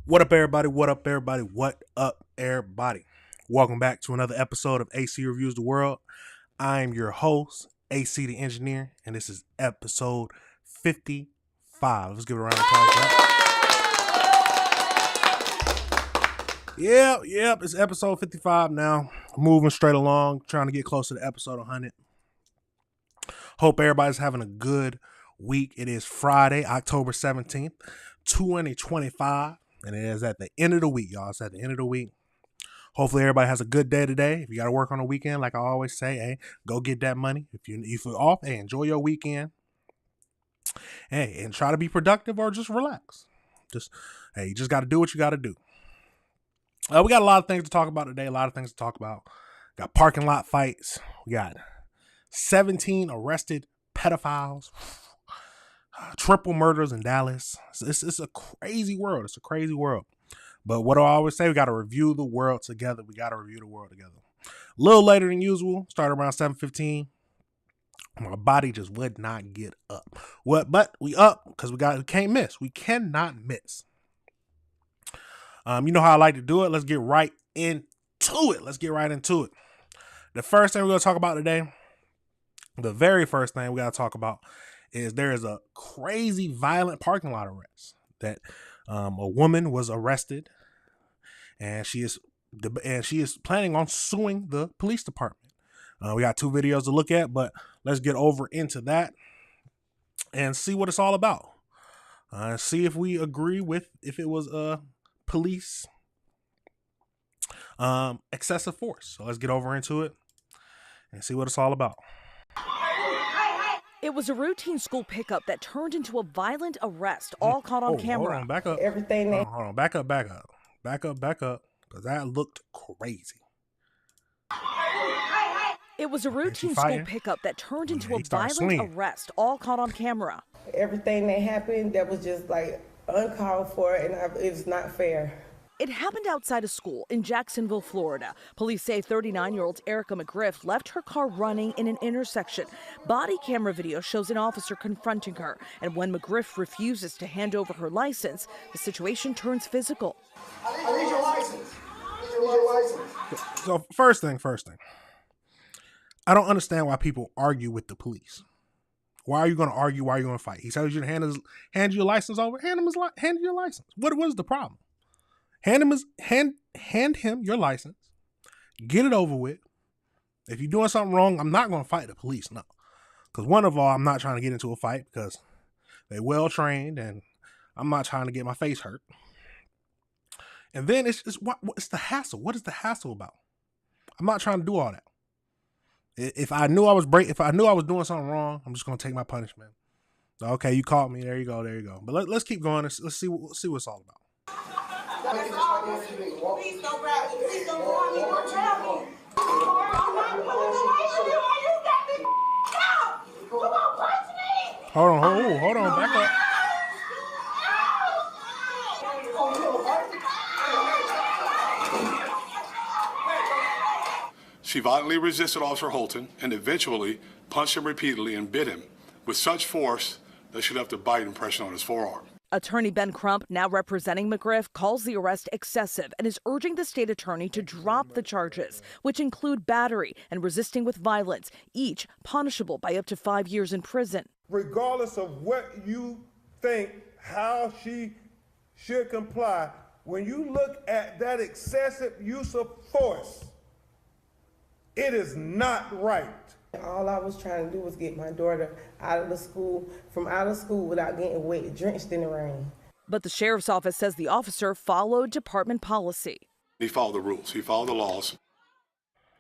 What up, everybody? What up, everybody? What up, everybody? Welcome back to another episode of AC Reviews the World. I'm your host, AC the Engineer, and this is episode 55. Let's give it a round of applause. Yep, it's episode 55 now. Moving straight along, trying to get closer to episode 100. Hope everybody's having a good week. It is Friday, October 17th, 2025. And it is at the end of the week, y'all. It's at the end of the week. Hopefully everybody has a good day today. If you got to work on the weekend, like I always say, hey, go get that money. If you're off, hey, enjoy your weekend. Hey, and try to be productive or just relax. You just got to do what you got to do. We got a lot of things to talk about today. Got parking lot fights. We got 17 arrested pedophiles. Triple murders in Dallas. It's a crazy world. It's a crazy world. But what do I always say? We got to review the world together. A little later than usual. Started around 7:15. My body just would not get up. But we up because we can't miss. We cannot miss. You know how I like to do it. Let's get right into it. The first thing we're going to talk about today, the very first thing we got to talk about is there is a crazy violent parking lot arrest that a woman was arrested and she is planning on suing the police department. We got two videos to look at, but let's get over into that and see what it's all about. See if we agree with if it was police excessive force. So let's get over into it and see what it's all about. It was a routine school pickup that turned into a violent arrest, all caught on camera. Hold on, back up. Hold on, back up. Because that looked crazy. It was a routine school pickup that turned into a violent arrest, all caught on camera. Everything that happened, that was just like uncalled for, and it's not fair. It happened outside a school in Jacksonville, Florida. Police say 39-year-old Erica McGriff left her car running in an intersection. Body camera video shows an officer confronting her. And when McGriff refuses to hand over her license, the situation turns physical. I need your license. So first thing. I don't understand why people argue with the police. Why are you going to argue? Why are you going to fight? He tells you to hand your license over. Hand you your license. What is the problem? Hand him your license. Get it over with. If you're doing something wrong, I'm not going to fight the police, no. Because one of all, I'm not trying to get into a fight because they're well trained, and I'm not trying to get my face hurt. And then it's the hassle. What is the hassle about? I'm not trying to do all that. If I knew I was doing something wrong, I'm just going to take my punishment. Okay, you caught me. There you go. But let's keep going. Let's see what it's all about. Please don't grab me. Please don't grab me. Don't grab me. Hold on, back up. She violently resisted Officer Holton and eventually punched him repeatedly and bit him with such force that she left a bite impression on his forearm. Attorney Ben Crump, now representing McGriff, calls the arrest excessive and is urging the state attorney to drop the charges, which include battery and resisting with violence, each punishable by up to 5 years in prison. Regardless of what you think, how she should comply, when you look at that excessive use of force, it is not right. All I was trying to do was get my daughter out of school without getting wet, drenched in the rain. But the sheriff's office says the officer followed department policy. He followed the rules. He followed the laws.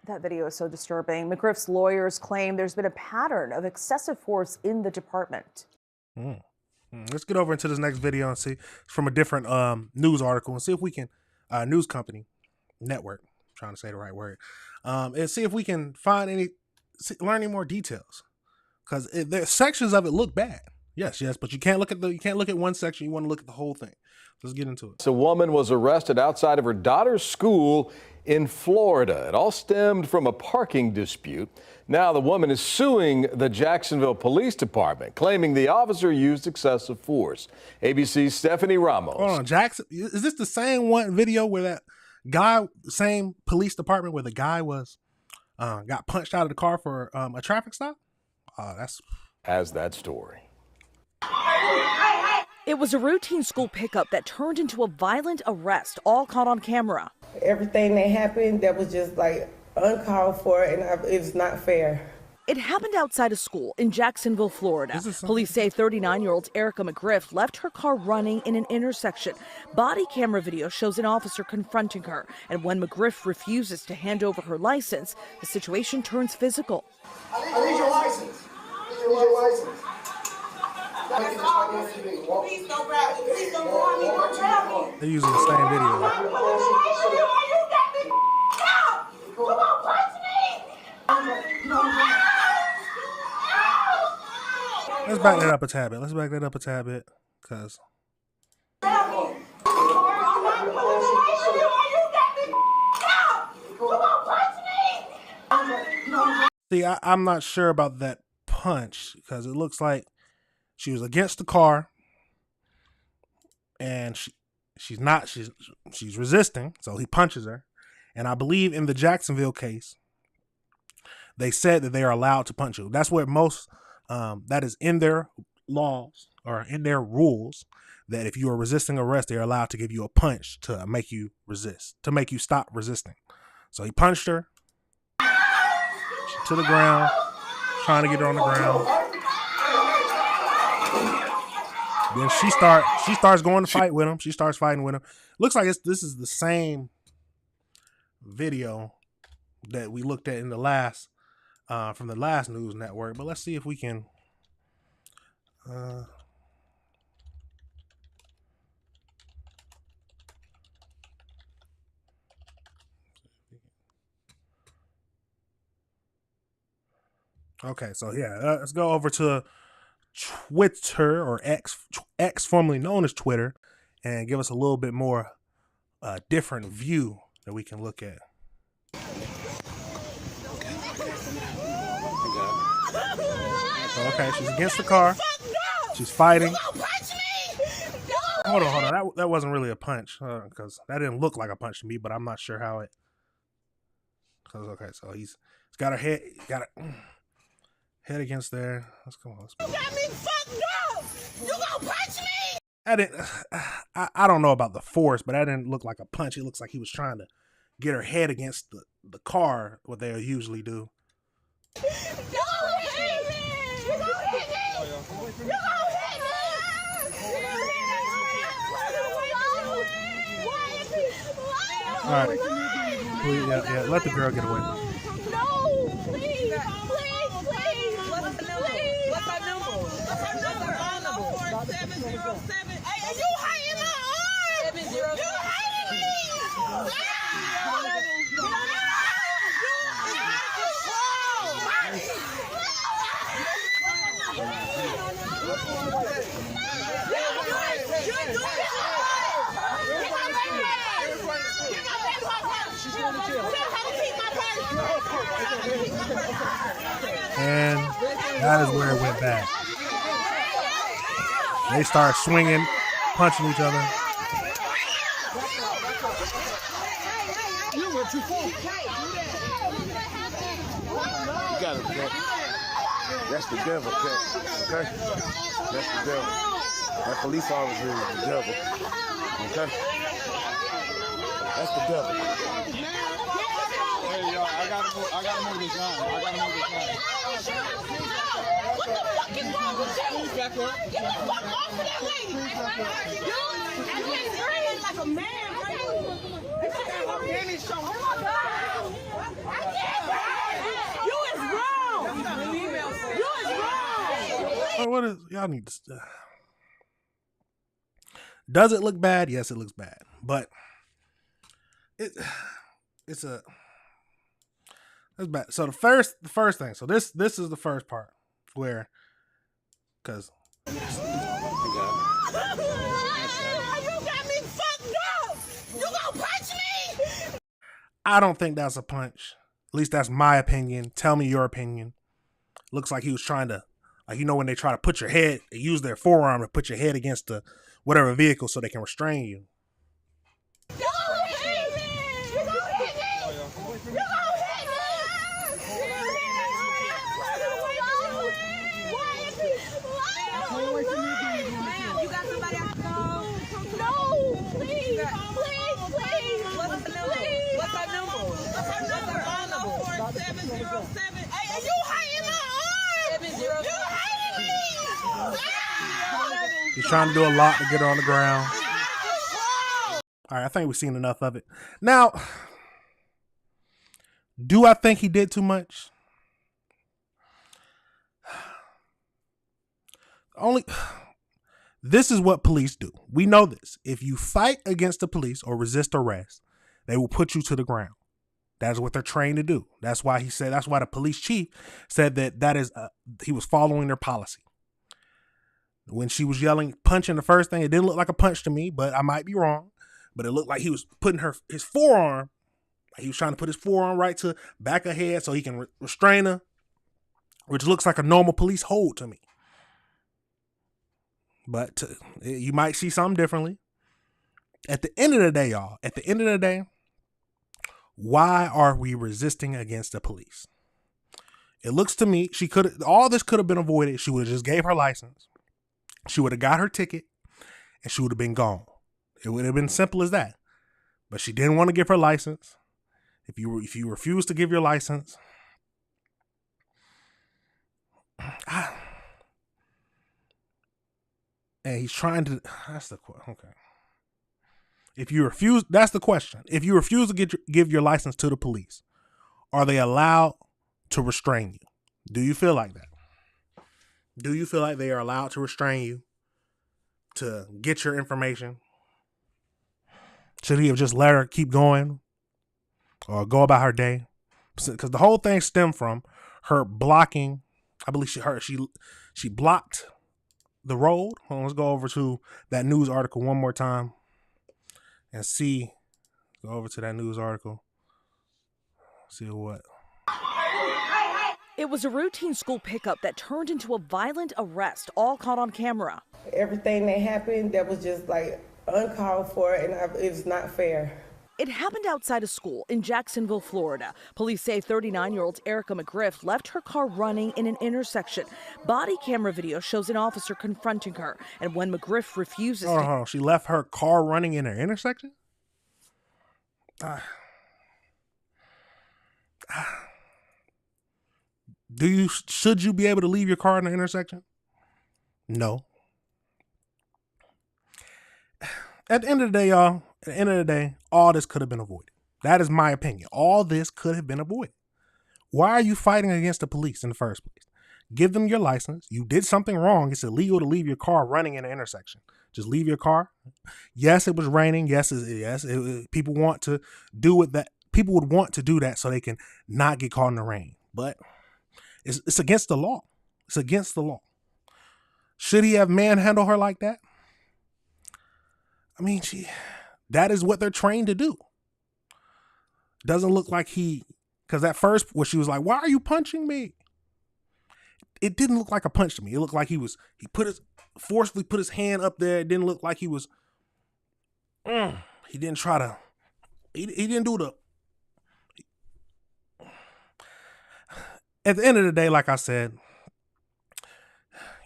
That video is so disturbing. McGriff's lawyers claim there's been a pattern of excessive force in the department. Let's get over into this next video and see. It's from a different news article and see if we can news company network. I'm trying to say the right word. And see if we can find learn any more details, because there's sections of it look bad. Yes, but you can't look at one section. You want to look at the whole thing. Let's get into it. A woman was arrested outside of her daughter's school in Florida. It all stemmed from a parking dispute. Now the woman is suing the Jacksonville Police Department, claiming the officer used excessive force. ABC's Stephanie Ramos. Hold on, Jackson. Is this the same one video where that guy, same police department where the guy was got punched out of the car for a traffic stop? Has that story. It was a routine school pickup that turned into a violent arrest, all caught on camera. Everything that happened, that was just like uncalled for, and it's not fair. It happened outside a school in Jacksonville, Florida. Police say 39-year-old Erica McGriff left her car running in an intersection. Body camera video shows an officer confronting her, and when McGriff refuses to hand over her license, the situation turns physical. I need your license. I need your license. Please don't grab me. Please don't go on me. Don't tell me. They're using the same video. Come on, punch me. Let's back that up a tad bit. Because see, I'm not sure about that punch, because it looks like she was against the car and she's resisting, so he punches her. And I believe in the Jacksonville case, they said that they are allowed to punch you. That's what most that is in their laws or in their rules, that if you are resisting arrest, they're allowed to give you a punch to make you resist, to make you stop resisting. So he punched her to the ground, trying to get her on the ground. Then she starts going to fight with him. She starts fighting with him. Looks like this is the same video that we looked at in the last from the last news network. But let's see if we can okay, so yeah, let's go over to Twitter, or X formerly known as Twitter, and give us a little bit more different view that we can look at. So, okay, she's against the car. She's fighting. Hold on. That wasn't really a punch, because that didn't look like a punch to me, but I'm not sure how it. Okay, so he's got her head, head against there. Let's come on. You got me fucked up. You gonna punch me? I don't know about the force, but that didn't look like a punch. It looks like he was trying to get her head against the car, what they usually do. You gonna hit me. You gonna hit me. You gonna hit me. All right. Please, yeah, let the girl get away. No, please. What's her number? Hey, you hiding my arm. You hiding me. And that is where it went bad. They start swinging, punching each other. You went too far. You got it, Cat. That's the devil, Cat. Okay? That's the devil. That police officer is the devil. Okay? That's the devil. Hey, y'all, I gotta move this line. What the fuck is wrong with you? Get the fuck off of that lady. You ain't breathing like a man, right? Oh my God. I can't breathe. You is wrong. You is wrong. What is y'all need to? Does it look bad? Yes, it looks bad. But it's bad. So the first thing. So this is the first part where, because You got me fucked up. You gonna punch me? I don't think that's a punch. At least that's my opinion. Tell me your opinion. Looks like he was trying to, like, when they try to put your head, they use their forearm to put your head against the whatever vehicle so they can restrain you. You gonna hit me? You gonna hit me? You gonna hit me? You got somebody else to call? No, please, please. What's the number? What's her number? What's her number? 707. Hey, you hiding my arm? 707. You hiding me? He's trying to do a lot to get her on the ground. All right, I think we've seen enough of it. Now, do I think he did too much? This is what police do. We know this. If you fight against the police or resist arrest, they will put you to the ground. That is what they're trained to do. That's why the police chief said he was following their policy. When she was yelling, punching the first thing, it didn't look like a punch to me, but I might be wrong. But it looked like he was putting his forearm, like he was trying to put his forearm right to back of her head so he can restrain her, which looks like a normal police hold to me. But you might see something differently. At the end of the day, y'all, why are we resisting against the police? It looks to me, all this could have been avoided. She would have just gave her license. She would have got her ticket and she would have been gone. It would have been simple as that. But she didn't want to give her license. If you refuse to give your license, and he's trying to, that's the question. Okay. If you refuse, that's the question. If you refuse to give your license to the police, are they allowed to restrain you? Do you feel like that? Do you feel like they are allowed to restrain you, to get your information? Should he have just let her keep going or go about her day? Because the whole thing stemmed from her blocking. I believe she blocked the road. Hold on, let's go over to that news article one more time and see. Go over to that news article. See what. It was a routine school pickup that turned into a violent arrest, all caught on camera. Everything that happened, that was just like uncalled for, and it's not fair. It happened outside a school in Jacksonville, Florida. Police say 39-year-old Erica McGriff left her car running in an intersection. Body camera video shows an officer confronting her, and when McGriff refuses she left her car running in an intersection? Should you be able to leave your car in an intersection? No. At the end of the day, y'all, all this could have been avoided. That is my opinion. All this could have been avoided. Why are you fighting against the police in the first place? Give them your license. You did something wrong. It's illegal to leave your car running in an intersection. Just leave your car. Yes, it was raining. People want to do it. People would want to do that so they can not get caught in the rain. But it's against the law. It's against the law. Should he have manhandled her like that? I mean, that is what they're trained to do. Doesn't look like because at first when she was like, "Why are you punching me?" It didn't look like a punch to me. It looked like he forcefully put his hand up there. It didn't look like he was, he didn't try to, he didn't do the, at the end of the day, like I said,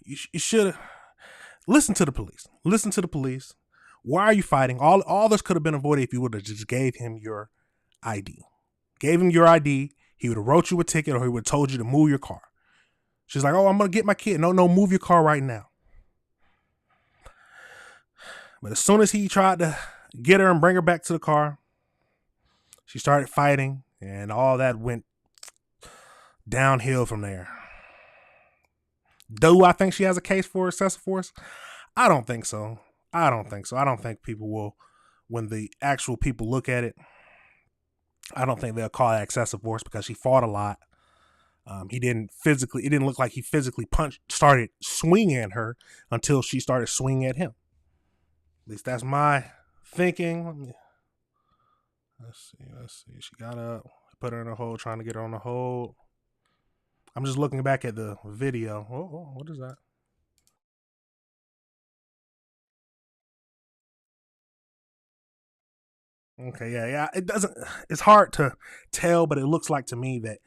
you should listen to the police. Listen to the police. Why are you fighting? All this could have been avoided if you would have just gave him your ID. Gave him your ID, he would have wrote you a ticket or he would have told you to move your car. She's like, "Oh, I'm going to get my kid." No, move your car right now. But as soon as he tried to get her and bring her back to the car, she started fighting and all that went downhill from there. Do I think she has a case for excessive force? I don't think so. I don't think so. I don't think people will, when the actual people look at it, I don't think they'll call it excessive force because she fought a lot. It didn't look like he physically started swinging at her until she started swinging at him. At least that's my thinking. Let's see. She got up, put her in a hold, trying to get her on the hold. I'm just looking back at the video. Oh, what is that? Okay, yeah. It's hard to tell, but it looks like to me that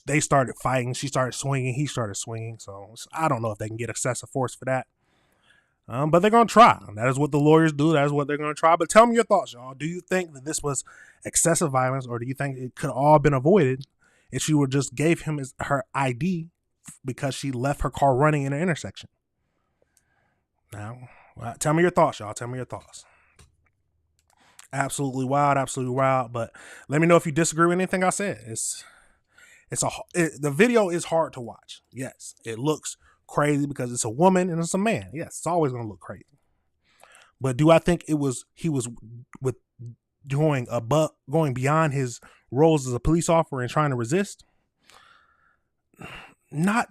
they started fighting. She started swinging. He started swinging. So I don't know if they can get excessive force for that. But they're going to try. That is what the lawyers do. That is what they're going to try. But tell me your thoughts, y'all. Do you think that this was excessive violence, or do you think it could all been avoided if she would just gave him her ID because she left her car running in an intersection? Now, tell me your thoughts, y'all. Tell me your thoughts. Absolutely wild. But let me know if you disagree with anything I said. The video is hard to watch. Yes, it looks crazy because it's a woman and it's a man. Yes, it's always going to look crazy. But do I think he was going beyond his roles as a police officer and trying to resist? Not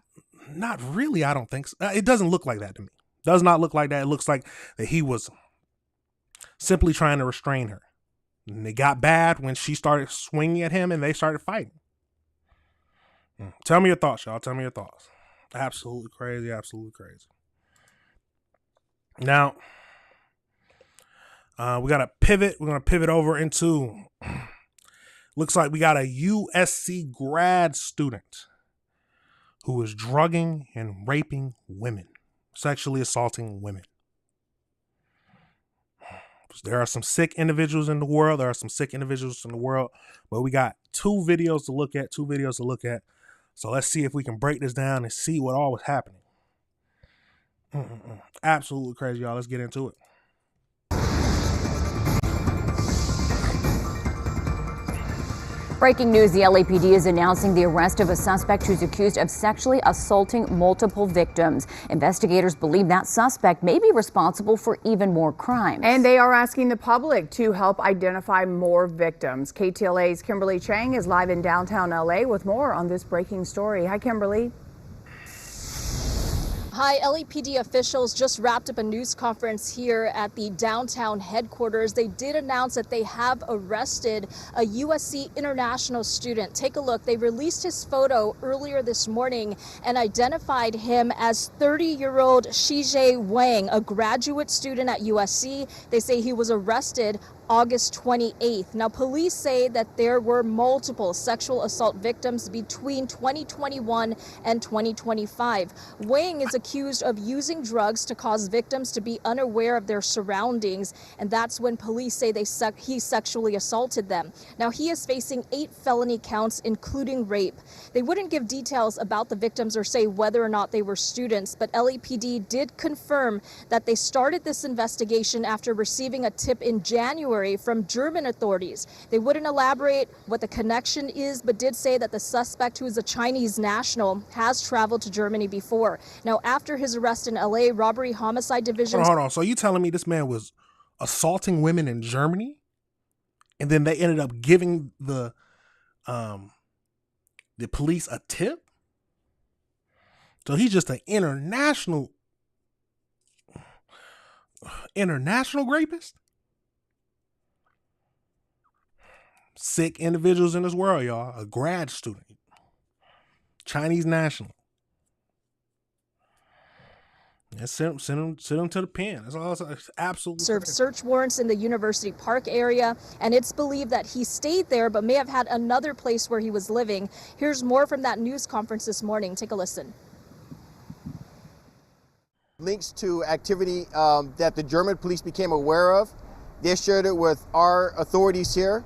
really. I don't think so. It doesn't look like that to me. Does not look like that. It looks like that he was simply trying to restrain her. And it got bad when she started swinging at him and they started fighting. Tell me your thoughts, y'all. Tell me your thoughts. Absolutely crazy. Now, we got to pivot. We're going to pivot over into, looks like we got a USC grad student who is drugging and raping women, sexually assaulting women. There are some sick individuals in the world. But we got two videos to look at. So let's see if we can break this down and see what all was happening. Absolutely crazy, y'all. Let's get into it. Breaking news, the LAPD is announcing the arrest of a suspect who's accused of sexually assaulting multiple victims. Investigators believe that suspect may be responsible for even more crimes. And they are asking the public to help identify more victims. KTLA's Kimberly Chang is live in downtown LA with more on this breaking story. Hi, Kimberly. Hi, LAPD officials just wrapped up a news conference here at the downtown headquarters. They did announce that they have arrested a USC international student. Take a look. They released his photo earlier this morning and identified him as 30-year-old Shijie Wang, a graduate student at USC. They say he was arrested August 28th. Now, police say that there were multiple sexual assault victims between 2021 and 2025. Wang is accused of using drugs to cause victims to be unaware of their surroundings, and that's when police say he sexually assaulted them. Now, he is facing 8 felony counts, including rape. They wouldn't give details about the victims or say whether or not they were students, but LAPD did confirm that they started this investigation after receiving a tip in January from German authorities. They wouldn't elaborate what the connection is, but did say that the suspect, who is a Chinese national, has traveled to Germany before. Now, after his arrest in LA, robbery homicide division. Hold on. So you telling me this man was assaulting women in Germany, and then they ended up giving the police a tip? So he's just an international rapist? Sick individuals in this world, y'all. A grad student, Chinese national. Yeah, send him to the pen. That's all. It's absolutely served search warrants in the University Park area, and it's believed that he stayed there but may have had another place where he was living. Here's more from that news conference this morning. Take a listen. Links to activity that the German police became aware of. They shared it with our authorities here.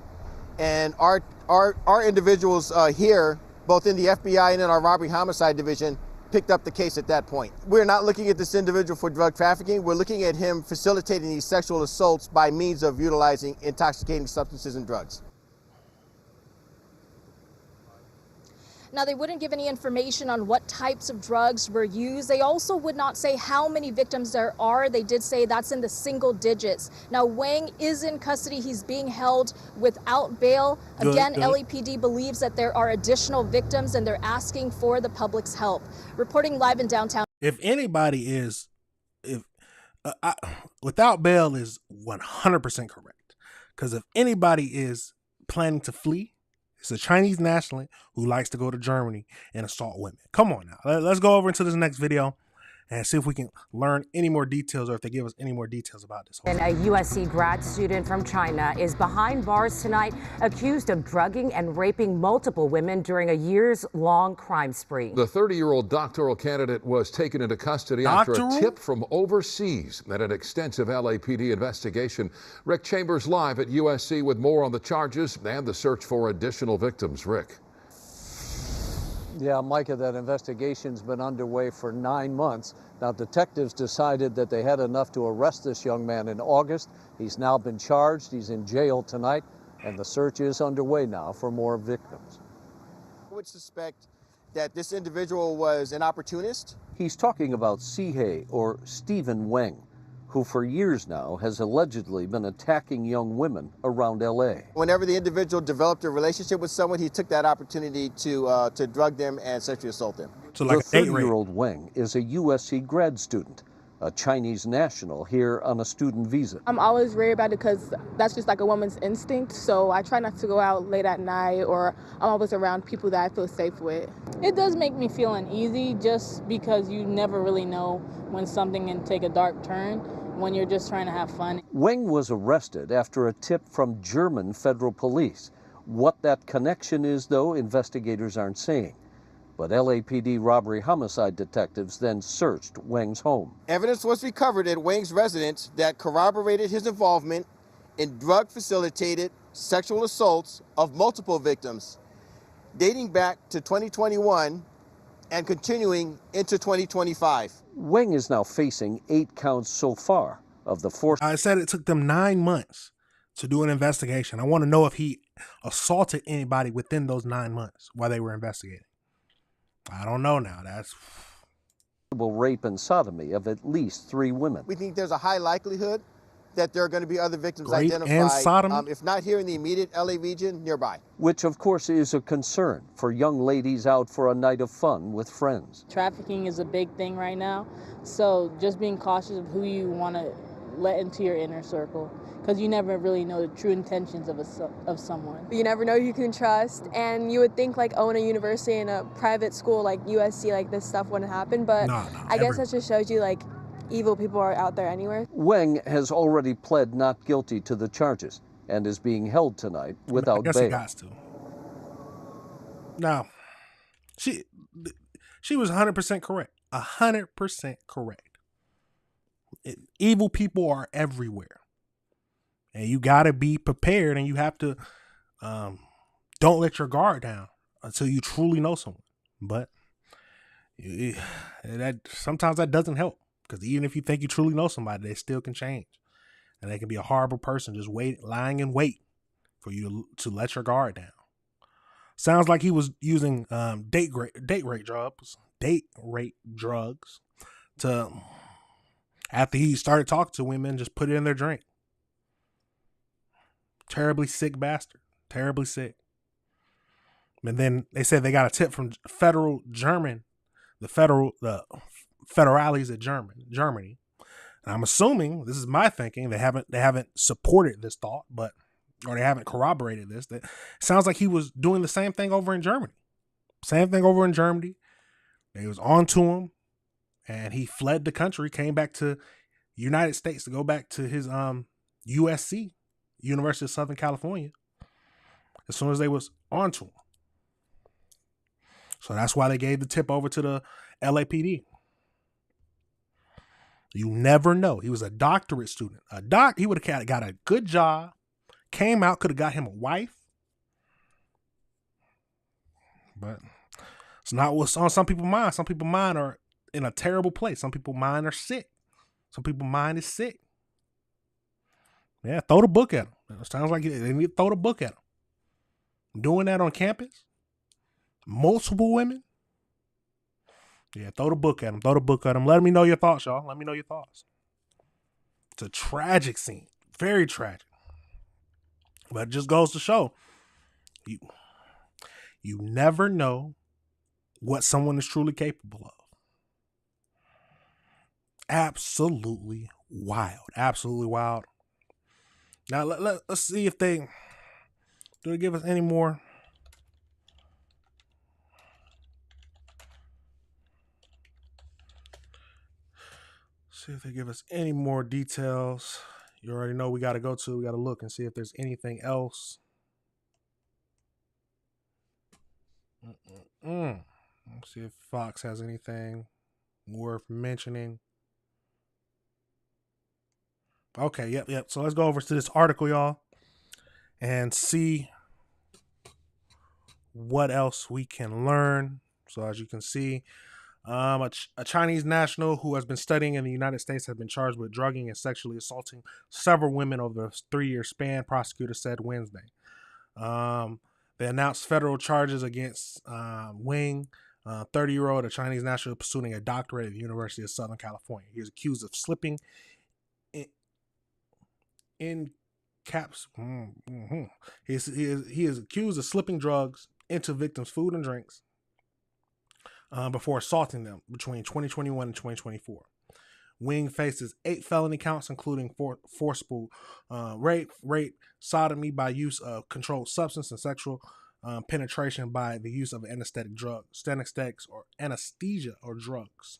And our individuals here, both in the FBI and in our robbery homicide division, picked up the case at that point. We're not looking at this individual for drug trafficking. We're looking at him facilitating these sexual assaults by means of utilizing intoxicating substances and drugs. Now, they wouldn't give any information on what types of drugs were used. They also would not say how many victims there are. They did say that's in the single digits. Now, Wang is in custody. He's being held without bail. Again, LAPD believes that there are additional victims and they're asking for the public's help. Reporting live in downtown. If anybody is, without bail is 100% correct. Because if anybody is planning to flee, it's a Chinese national who likes to go to Germany and assault women. Come on now. Let's go over into this next video and see if we can learn any more details, or if they give us any more details about this. And a USC grad student from China is behind bars tonight, accused of drugging and raping multiple women during a years-long crime spree. The 30-year-old doctoral candidate was taken into custody after a tip from overseas and an extensive LAPD investigation. Rick Chambers live at USC with more on the charges and the search for additional victims. Rick. Yeah, Micah, that investigation's been underway for 9 months. Now, detectives decided that they had enough to arrest this young man in August. He's now been charged. He's in jail tonight, and the search is underway now for more victims. I would suspect that this individual was an opportunist. He's talking about Sihei, or Stephen Wang, who for years now has allegedly been attacking young women around L.A. Whenever the individual developed a relationship with someone, he took that opportunity to drug them and sexually assault them. So like the 30-year-old Wang is a USC grad student, a Chinese national here on a student visa. I'm always worried about it because that's just like a woman's instinct, so I try not to go out late at night, or I'm always around people that I feel safe with. It does make me feel uneasy just because you never really know when something can take a dark turn when you're just trying to have fun. Wang was arrested after a tip from German federal police. What that connection is, though, investigators aren't saying. But LAPD robbery homicide detectives then searched Wang's home. Evidence was recovered at Wang's residence that corroborated his involvement in drug-facilitated sexual assaults of multiple victims, dating back to 2021 and continuing into 2025. Wang is now facing 8 counts so far of the 4. I said it took them 9 months to do an investigation. I want to know if he assaulted anybody within those 9 months while they were investigating. I don't know now. That's rape and sodomy of at least 3 women. We think there's a high likelihood that there are going to be other victims identified, if not here in the immediate LA region, nearby. Which, of course, is a concern for young ladies out for a night of fun with friends. Trafficking is a big thing right now, so just being cautious of who you want to let into your inner circle, because you never really know the true intentions of someone. You never know who you can trust, and you would think like, oh, in a university, in a private school like USC, like this stuff wouldn't happen, but I guess that just shows you like evil people are out there anywhere. Wang has already pled not guilty to the charges and is being held tonight without bail. He has to. Now, she was 100% correct. 100% correct. Evil people are everywhere, and you got to be prepared, and you have to don't let your guard down until you truly know someone. But sometimes that doesn't help. Because even if you think you truly know somebody, they still can change. And they can be a horrible person just lying in wait for you to let your guard down. Sounds like he was using date rape drugs to, after he started talking to women, just put it in their drink. Terribly sick bastard. Terribly sick. And then they said they got a tip from the federales at Germany. And I'm assuming, this is my thinking, they haven't supported this thought, or they haven't corroborated this. That sounds like he was doing the same thing over in Germany. Same thing over in Germany. They was on to him, and he fled the country, came back to United States to go back to his USC, University of Southern California, as soon as they was on to him. So that's why they gave the tip over to the LAPD. You never know. He was a doctorate student. He would have got a good job, came out, could have got him a wife. But it's not what's on some people's mind. Some people's mind are in a terrible place. Some people's mind are sick. Some people's mind is sick. Yeah, throw the book at them. It sounds like they need to throw the book at them. Doing that on campus, multiple women. Yeah, throw the book at them. Throw the book at them. Let me know your thoughts, y'all. Let me know your thoughts. It's a tragic scene. Very tragic. But it just goes to show you never know what someone is truly capable of. Absolutely wild. Absolutely wild. Now, let's see if do they give us any more? See if they give us any more details. You already know we got to look and see if there's anything else. Let's see if Fox has anything worth mentioning. Okay, yep. So let's go over to this article, y'all, and see what else we can learn. So as you can see, a Chinese national who has been studying in the United States has been charged with drugging and sexually assaulting several women over a 3-year span, prosecutors said Wednesday. They announced federal charges against Wing, 30-year-old, a Chinese national pursuing a doctorate at the University of Southern California. He is accused of slipping in caps. He is accused of slipping drugs into victims' food and drinks before assaulting them between 2021 and 2024. Wing faces 8 felony counts, including forcible rape, sodomy by use of controlled substance, and sexual penetration by the use of anesthetic or drugs.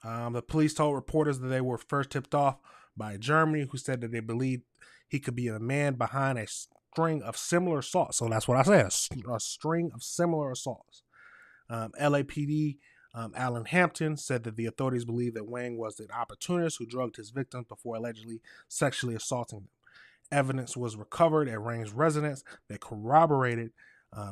The police told reporters that they were first tipped off by Germany, who said that they believed he could be the man behind a string of similar assaults. So that's what I said, a string of similar assaults. LAPD Alan Hampton said that the authorities believe that Wang was an opportunist who drugged his victims before allegedly sexually assaulting them. Evidence was recovered at Wang's residence that corroborated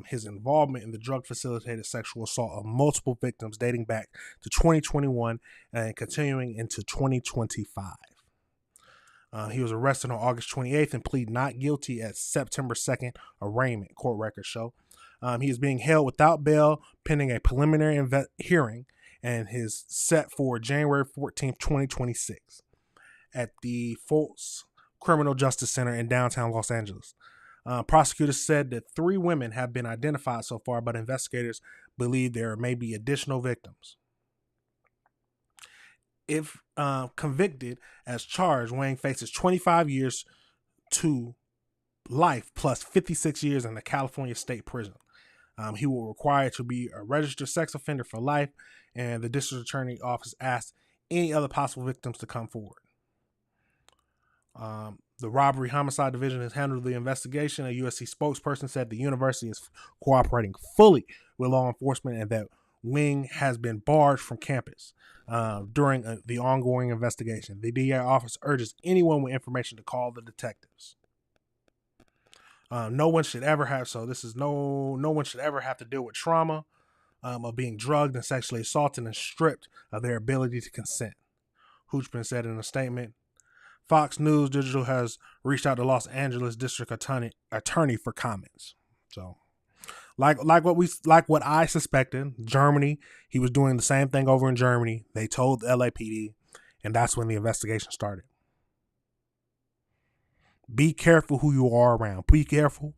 his involvement in the drug-facilitated sexual assault of multiple victims dating back to 2021 and continuing into 2025. He was arrested on August 28th and pleaded not guilty at September 2nd arraignment, court records show. He is being held without bail pending a preliminary hearing and is set for January 14th, 2026 at the Fultz Criminal Justice Center in downtown Los Angeles. Prosecutors said that 3 women have been identified so far, but investigators believe there may be additional victims. If convicted as charged, Wang faces 25 years to life plus 56 years in the California State Prison. He will require to be a registered sex offender for life, and the district attorney office asked any other possible victims to come forward. The robbery homicide division has handled the investigation. A USC spokesperson said the university is cooperating fully with law enforcement and that Wing has been barred from campus during the ongoing investigation. The DA office urges anyone with information to call the detectives. No one should ever have to deal with trauma of being drugged and sexually assaulted and stripped of their ability to consent, Hoochman said in a statement. Fox News Digital has reached out to Los Angeles District Attorney for comments. So, like what I suspected, Germany, he was doing the same thing over in Germany. They told the LAPD, and that's when the investigation started. Be careful who you are around. Be careful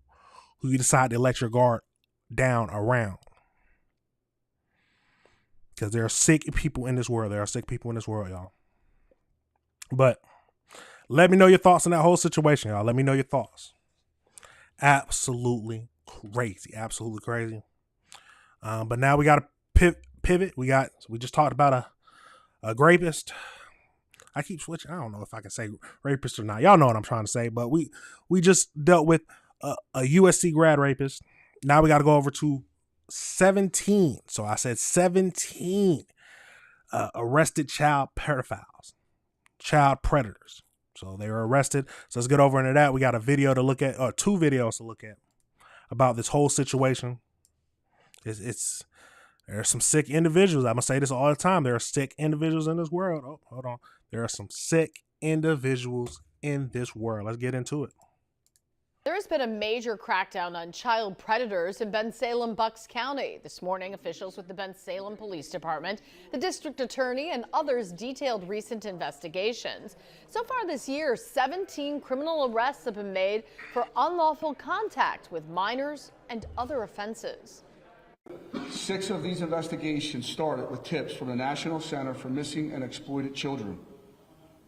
who you decide to let your guard down around. Because there are sick people in this world. Y'all. But let me know your thoughts on that whole situation, y'all. Let me know your thoughts. Absolutely crazy. Absolutely crazy. But now we got to pivot. We just talked about a rapist. I keep switching. I don't know if I can say rapist or not. Y'all know what I'm trying to say. But we just dealt with a USC grad rapist. Now we got to go over to 17. So I said 17 arrested child pedophiles, child predators. So they were arrested. So let's get over into that. We got a video to look at, or 2 videos to look at about this whole situation. There are some sick individuals. I'm going to say this all the time. There are sick individuals in this world. Oh, hold on. There are some sick individuals in this world. Let's get into it. There has been a major crackdown on child predators in Bensalem, Bucks County. This morning, officials with the Bensalem Police Department, the district attorney, and others detailed recent investigations. So far this year, 17 criminal arrests have been made for unlawful contact with minors and other offenses. 6 of these investigations started with tips from the National Center for Missing and Exploited Children.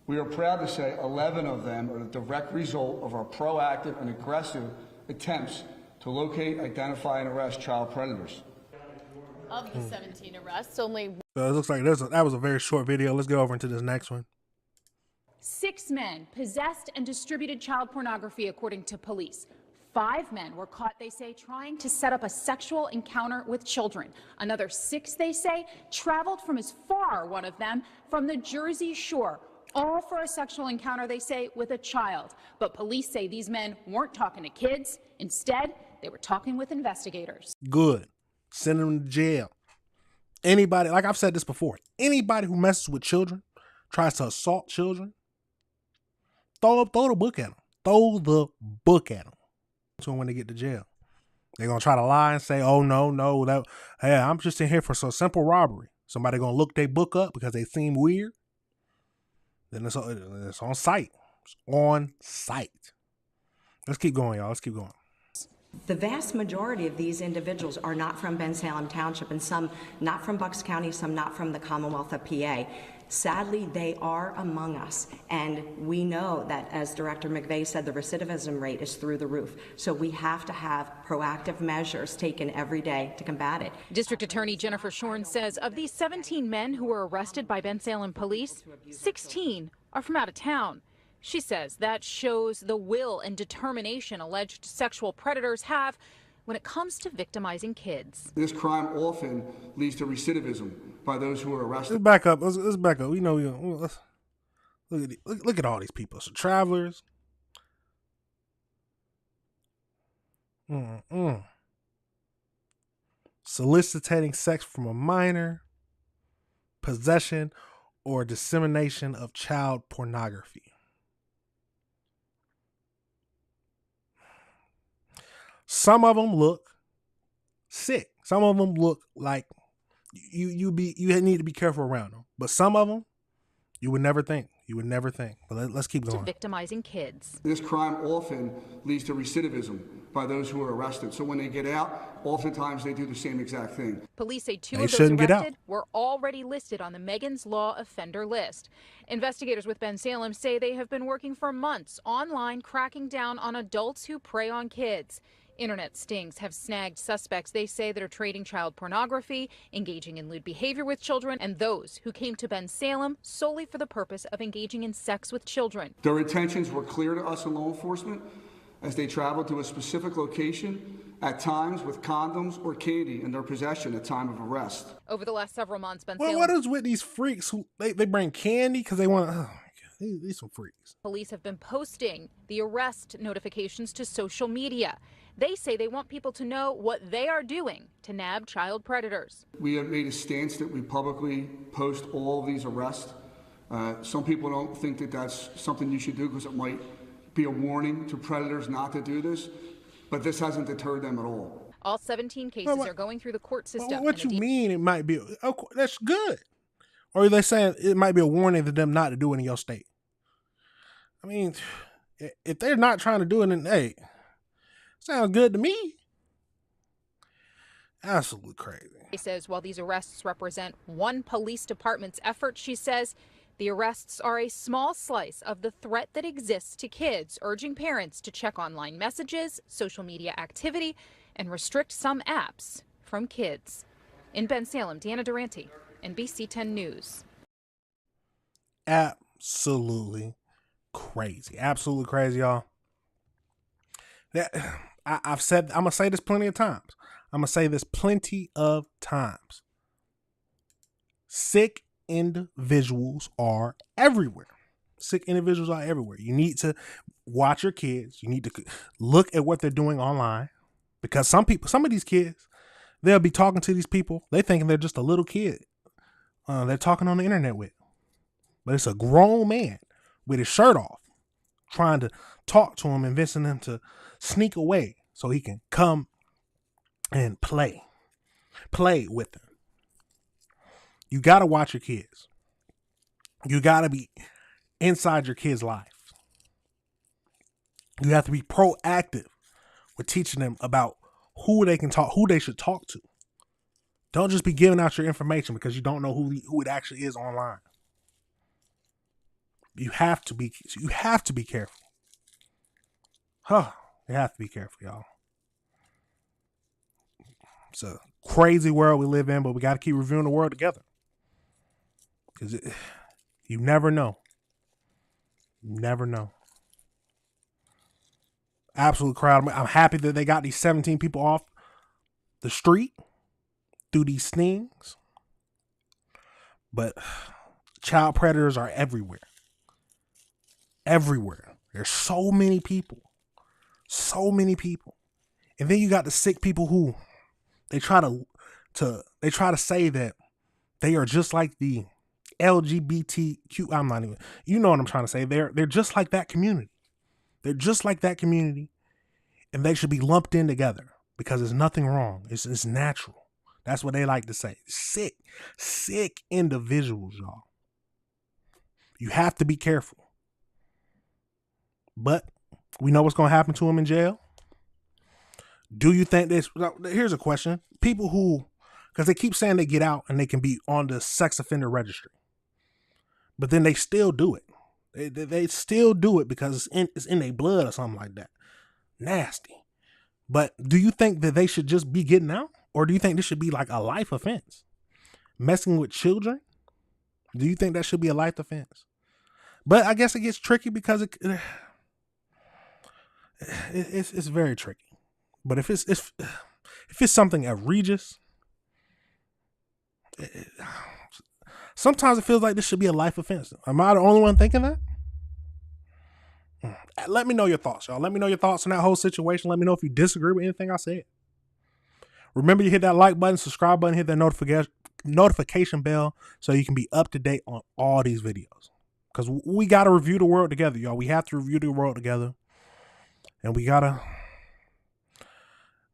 We are proud to say 11 of them are the direct result of our proactive and aggressive attempts to locate, identify, and arrest child predators. Of the 17 arrests, only So it looks like that was a very short video. Let's go over into this next one. 6 men possessed and distributed child pornography, according to police. 5 men were caught, they say, trying to set up a sexual encounter with children. Another 6, they say, traveled from as far, one of them, from the Jersey Shore. All for a sexual encounter, they say, with a child. But police say these men weren't talking to kids. Instead, they were talking with investigators. Good. Send them to jail. Anybody, like I've said this before, anybody who messes with children, tries to assault children, throw the book at them. Throw the book at them. So when they get to jail, they're going to try to lie and say, oh, no, hey, I'm just in here for some simple robbery. Somebody going to look their book up because they seem weird. Then it's on site. It's on site. Let's keep going, y'all. Let's keep going. The vast majority of these individuals are not from Bensalem Township, and some not from Bucks County, some not from the Commonwealth of PA. Sadly, they are among us, and we know that, as Director McVeigh said, the recidivism rate is through the roof. So we have to have proactive measures taken every day to combat it. District Attorney Jennifer Shorn says of these 17 men who were arrested by Bensalem police, 16 are from out of town. She says that shows the will and determination alleged sexual predators have when it comes to victimizing kids. This crime often leads to recidivism by those who are arrested. Let's back up. Let's back up. Let's look at all these people. So travelers. Soliciting sex from a minor. Possession or dissemination of child pornography. Some of them look sick. Some of them look like you need to be careful around them. But some of them, you would never think. But let's keep going. To victimizing kids. This crime often leads to recidivism by those who are arrested. So when they get out, oftentimes they do the same exact thing. Police say 2 of those arrested were already listed on the Megan's Law offender list. Investigators with Bensalem say they have been working for months online, cracking down on adults who prey on kids. Internet stings have snagged suspects, they say, that are trading child pornography, engaging in lewd behavior with children, and those who came to Bensalem solely for the purpose of engaging in sex with children. Their intentions were clear to us in law enforcement as they traveled to a specific location, at times with condoms or candy in their possession at time of arrest. Over the last several months, Bensalem... Well, what is with these freaks who they bring candy because they want to... Oh my God, these some freaks. Police have been posting the arrest notifications to social media. They say they want people to know what they are doing to nab child predators. We have made a stance that we publicly post all of these arrests. Some people don't think that that's something you should do because it might be a warning to predators not to do this, but this hasn't deterred them at all. All 17 cases are going through the court system. What you mean it might be? Oh, that's good. Or are they saying it might be a warning to them not to do it in your state? I mean, if they're not trying to do it, then hey, sounds good to me. Absolutely crazy. She says while these arrests represent one police department's effort, she says the arrests are a small slice of the threat that exists to kids, urging parents to check online messages, social media activity, and restrict some apps from kids. In Bensalem, Deanna Durante, NBC 10 News. Absolutely crazy. Absolutely crazy, y'all. I've said, I'm going to say this plenty of times. Sick individuals are everywhere. You need to watch your kids. You need to look at what they're doing online, because some of these kids, they'll be talking to these people. They thinking they're just a little kid. They're talking on the internet with, but it's a grown man with his shirt off, trying to talk to them, convincing them to sneak away so he can come and play with them. You got to watch your kids. You got to be inside your kids' life. You have to be proactive with teaching them about who they can talk, who they should talk to. Don't just be giving out your information because you don't know who it actually is online. You have to be careful. You have to be careful, y'all. It's a crazy world we live in, but we got to keep reviewing the world together. Because you never know. You never know. Absolute crowd. I'm happy that they got these 17 people off the street through these stings. But child predators are everywhere. Everywhere. There's so many people. So many people. And then you got the sick people who they try to say that they are just like the LGBTQ. I'm not even, you know what I'm trying to say. They're just like that community. They're just like that community, and they should be lumped in together because there's nothing wrong. It's natural. That's what they like to say. Sick individuals, y'all. You have to be careful. But we know what's going to happen to them in jail. Do you think this? Here's a question. People who, because they keep saying they get out and they can be on the sex offender registry, but then they still do it. They still do it because it's in their blood or something like that. Nasty. But do you think that they should just be getting out? Or do you think this should be like a life offense? Messing with children? Do you think that should be a life offense? But I guess it gets tricky because it's very tricky. But if it's something egregious, sometimes it feels like this should be a life offense. Am I the only one thinking that? Let me know your thoughts, y'all. Let me know your thoughts on that whole situation. Let me know if you disagree with anything I said. Remember to hit that like button, subscribe button, hit that notification bell so you can be up to date on all these videos. Because we got to review the world together, y'all. We have to review the world together. And we got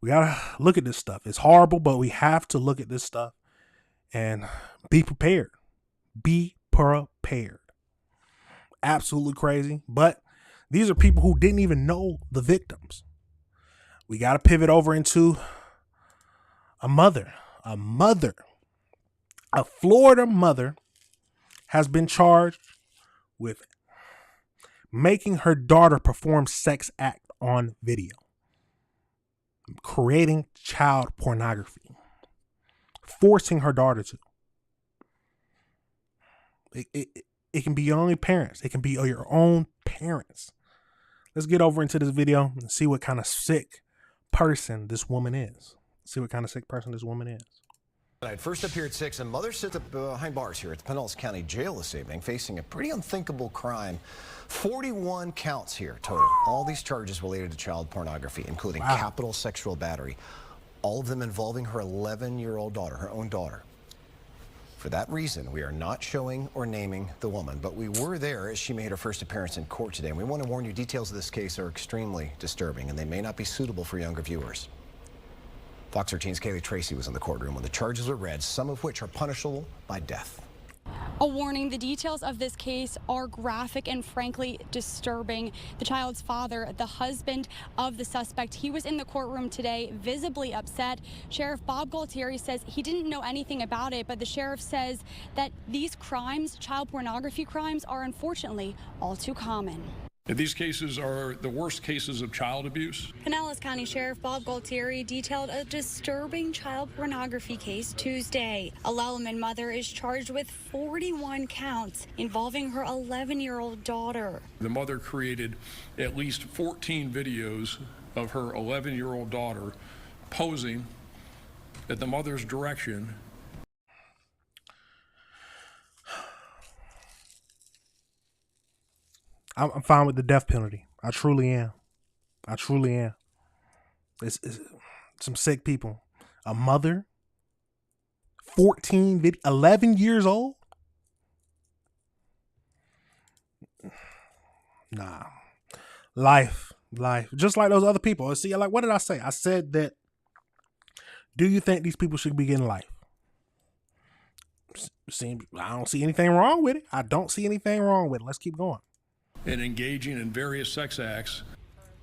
to look at this stuff. It's horrible, but we have to look at this stuff and be prepared. Be prepared. Absolutely crazy. But these are people who didn't even know the victims. We got to pivot over into a mother. A Florida mother has been charged with making her daughter perform sex act on video. Creating child pornography. Forcing her daughter to. It can be your own parents. It can be your own parents. Let's get over into this video and see what kind of sick person this woman is. Tonight, first up here at 6, and mother sits up behind bars here at the Pinellas County Jail this evening, facing a pretty unthinkable crime. 41 counts here total. All these charges related to child pornography, including capital sexual battery. All of them involving her 11-year-old daughter, her own daughter. For that reason, we are not showing or naming the woman, but we were there as she made her first appearance in court today. And we want to warn you, details of this case are extremely disturbing, and they may not be suitable for younger viewers. Fox 13's Kaylee Tracy was in the courtroom when the charges were read, some of which are punishable by death. A warning, the details of this case are graphic and frankly disturbing. The child's father, the husband of the suspect, he was in the courtroom today, visibly upset. Sheriff Bob Galtieri says he didn't know anything about it, but the sheriff says that these crimes, child pornography crimes, are unfortunately all too common. These cases are the worst cases of child abuse. Pinellas County Sheriff Bob Galtieri detailed a disturbing child pornography case Tuesday. A Lelleman mother is charged with 41 counts involving her 11-year-old daughter. The mother created at least 14 videos of her 11-year-old daughter posing at the mother's direction. I'm fine with the death penalty. I truly am. It's some sick people. A mother, 11 years old? Nah. Life life, just like those other people. See, like, what did I say? I said that, do you think these people should be getting life? I don't see anything wrong with it. I don't see anything wrong with it. Let's keep going. And engaging in various sex acts,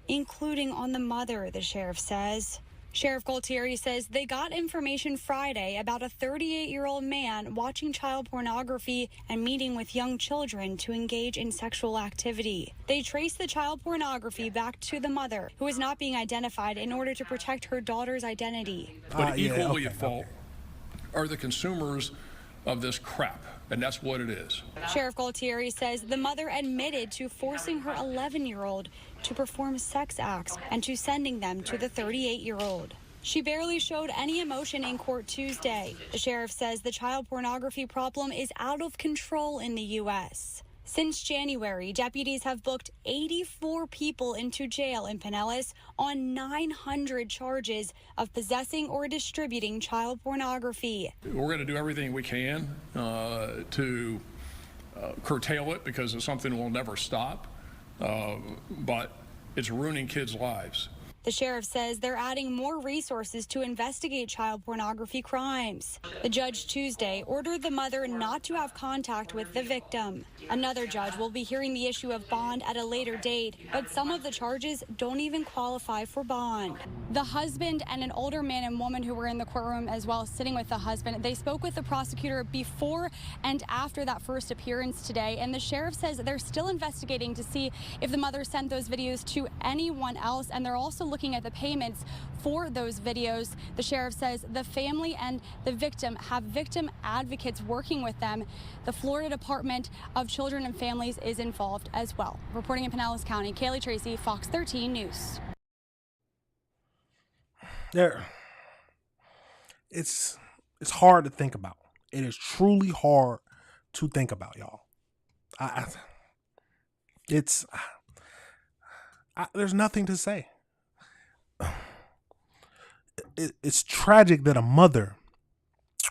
including on the mother, the sheriff says. Sheriff Gualtieri says they got information Friday about a 38-year-old man watching child pornography and meeting with young children to engage in sexual activity. They traced the child pornography back to the mother, who is not being identified, in order to protect her daughter's identity. But equally at fault are the consumers of this crap, and that's what it is. Sheriff Gualtieri says the mother admitted to forcing her 11-year-old to perform sex acts and to sending them to the 38-year-old. She barely showed any emotion in court Tuesday. The sheriff says the child pornography problem is out of control in the U.S. Since January, deputies have booked 84 people into jail in Pinellas on 900 charges of possessing or distributing child pornography. We're going to do everything we can to curtail it, because it's something we'll never stop, but it's ruining kids' lives. The sheriff says they're adding more resources to investigate child pornography crimes. The judge Tuesday ordered the mother not to have contact with the victim. Another judge will be hearing the issue of bond at a later date, but some of the charges don't even qualify for bond. The husband and an older man and woman who were in the courtroom as well, sitting with the husband, they spoke with the prosecutor before and after that first appearance today, and the sheriff says they're still investigating to see if the mother sent those videos to anyone else, and they're also looking at the payments for those videos. The sheriff says the family and the victim have victim advocates working with them. The Florida Department of Children and Families is involved as well. Reporting in Pinellas County, Kaylee Tracy, Fox 13 News. It's hard to think about. It is truly hard to think about, y'all. There's nothing to say. It's tragic that a mother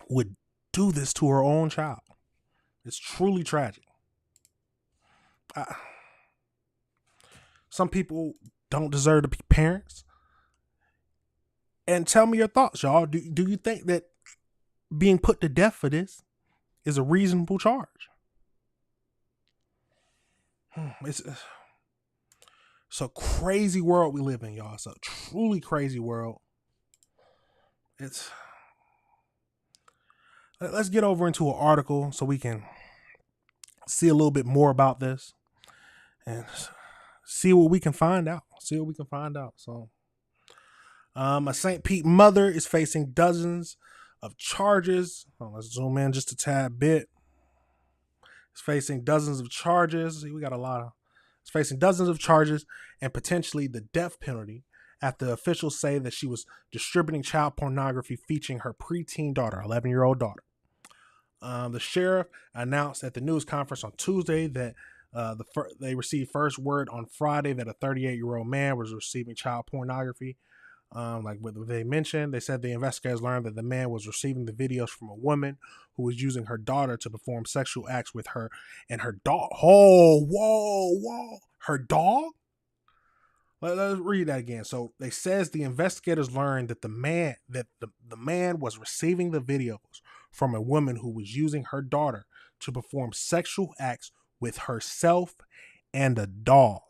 would do this to her own child. It's truly tragic. Some people don't deserve to be parents. And tell me your thoughts, y'all. Do you think that being put to death for this is a reasonable charge? It's a crazy world we live in, y'all. It's a truly crazy world. Let's get over into an article so we can see a little bit more about this and see what we can find out. So, a St. Pete mother is facing dozens of charges. Let's zoom in just a tad bit. It's facing dozens of charges. It's facing dozens of charges and potentially the death penalty after officials say that she was distributing child pornography featuring her preteen daughter, 11-year-old daughter. The sheriff announced at the news conference on Tuesday that they received first word on Friday that a 38-year-old man was receiving child pornography. Like what they mentioned, they said the investigators learned that the man was receiving the videos from a woman who was using her daughter to perform sexual acts with her and her dog. Oh, whoa. Her dog? Let's read that again. So they says the investigators learned that the man was receiving the videos from a woman who was using her daughter to perform sexual acts with herself and a dog.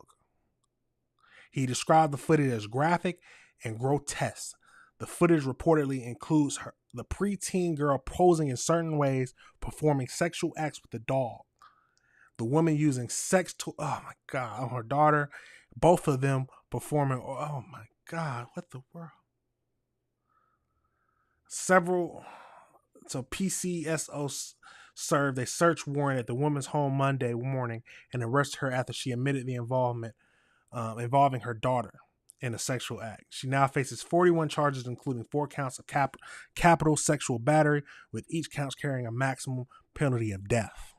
He described the footage as graphic and grotesque. The footage reportedly includes the preteen girl posing in certain ways, performing sexual acts with the dog. The woman using sex toys, oh my God, on her daughter. Both of them performing, oh my God, what the world? PCSO served a search warrant at the woman's home Monday morning and arrested her after she admitted the involving her daughter in a sexual act. She now faces 41 charges, including 4 counts of capital sexual battery, with each count carrying a maximum penalty of death.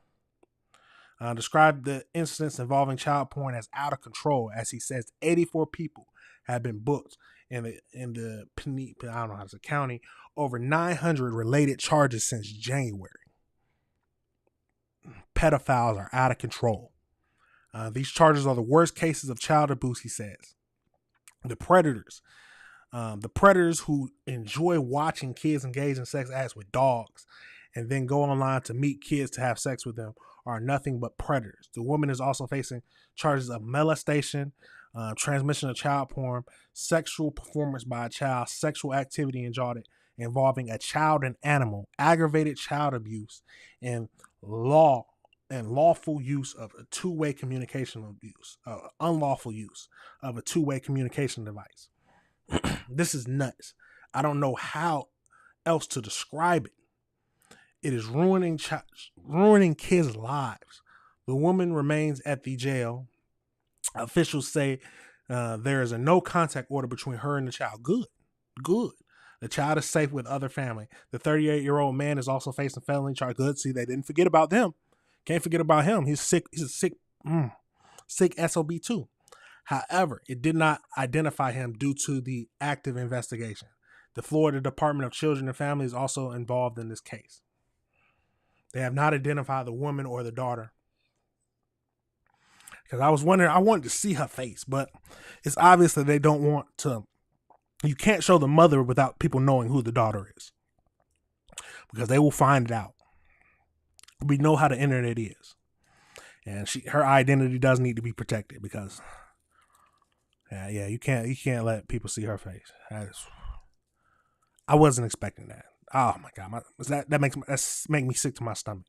Described the incidents involving child porn as out of control, as he says 84 people have been booked in the I don't know how to say county, over 900 related charges since January. Pedophiles are out of control. These charges are the worst cases of child abuse, he says. The predators. The predators who enjoy watching kids engage in sex acts with dogs and then go online to meet kids to have sex with them are nothing but predators. The woman is also facing charges of molestation, transmission of child porn, sexual performance by a child, sexual activity involving a child and animal, aggravated child abuse, and lawful use of a two-way communication abuse, unlawful use of a two-way communication device. This is nuts. I don't know how else to describe it. It is ruining kids' lives. The woman remains at the jail. Officials say there is a no contact order between her and the child. Good. The child is safe with other family. The 38-year-old man is also facing felony charge. Good. See, they didn't forget about them. Can't forget about him. He's sick. He's a sick SOB too. However, it did not identify him due to the active investigation. The Florida Department of Children and Families is also involved in this case. They have not identified the woman or the daughter. Because I was wondering, I wanted to see her face, but it's obvious that they don't want to. You can't show the mother without people knowing who the daughter is, because they will find it out. We know how the internet is, and her identity does need to be protected because, yeah, you can't let people see her face. I wasn't expecting that. Oh my God, that makes me sick to my stomach.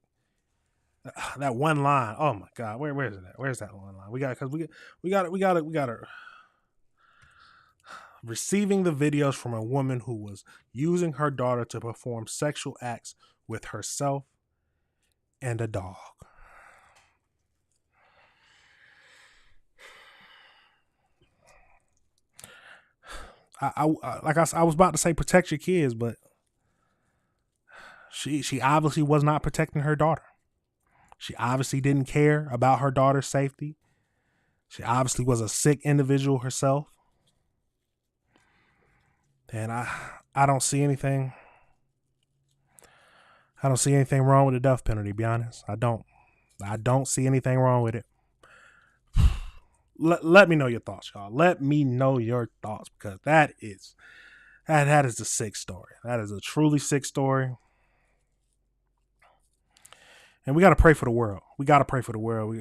That one line. Oh my God, where is it at? Where's that one line? We got to receiving the videos from a woman who was using her daughter to perform sexual acts with herself and a dog. I was about to say protect your kids, but she obviously was not protecting her daughter. She obviously didn't care about her daughter's safety. She obviously was a sick individual herself. And I don't see anything. I don't see anything wrong with the death penalty, to be honest. I don't see anything wrong with it. Let me know your thoughts, y'all. Let me know your thoughts, because that is a sick story. That is a truly sick story. And we got to pray for the world. We got to pray for the world.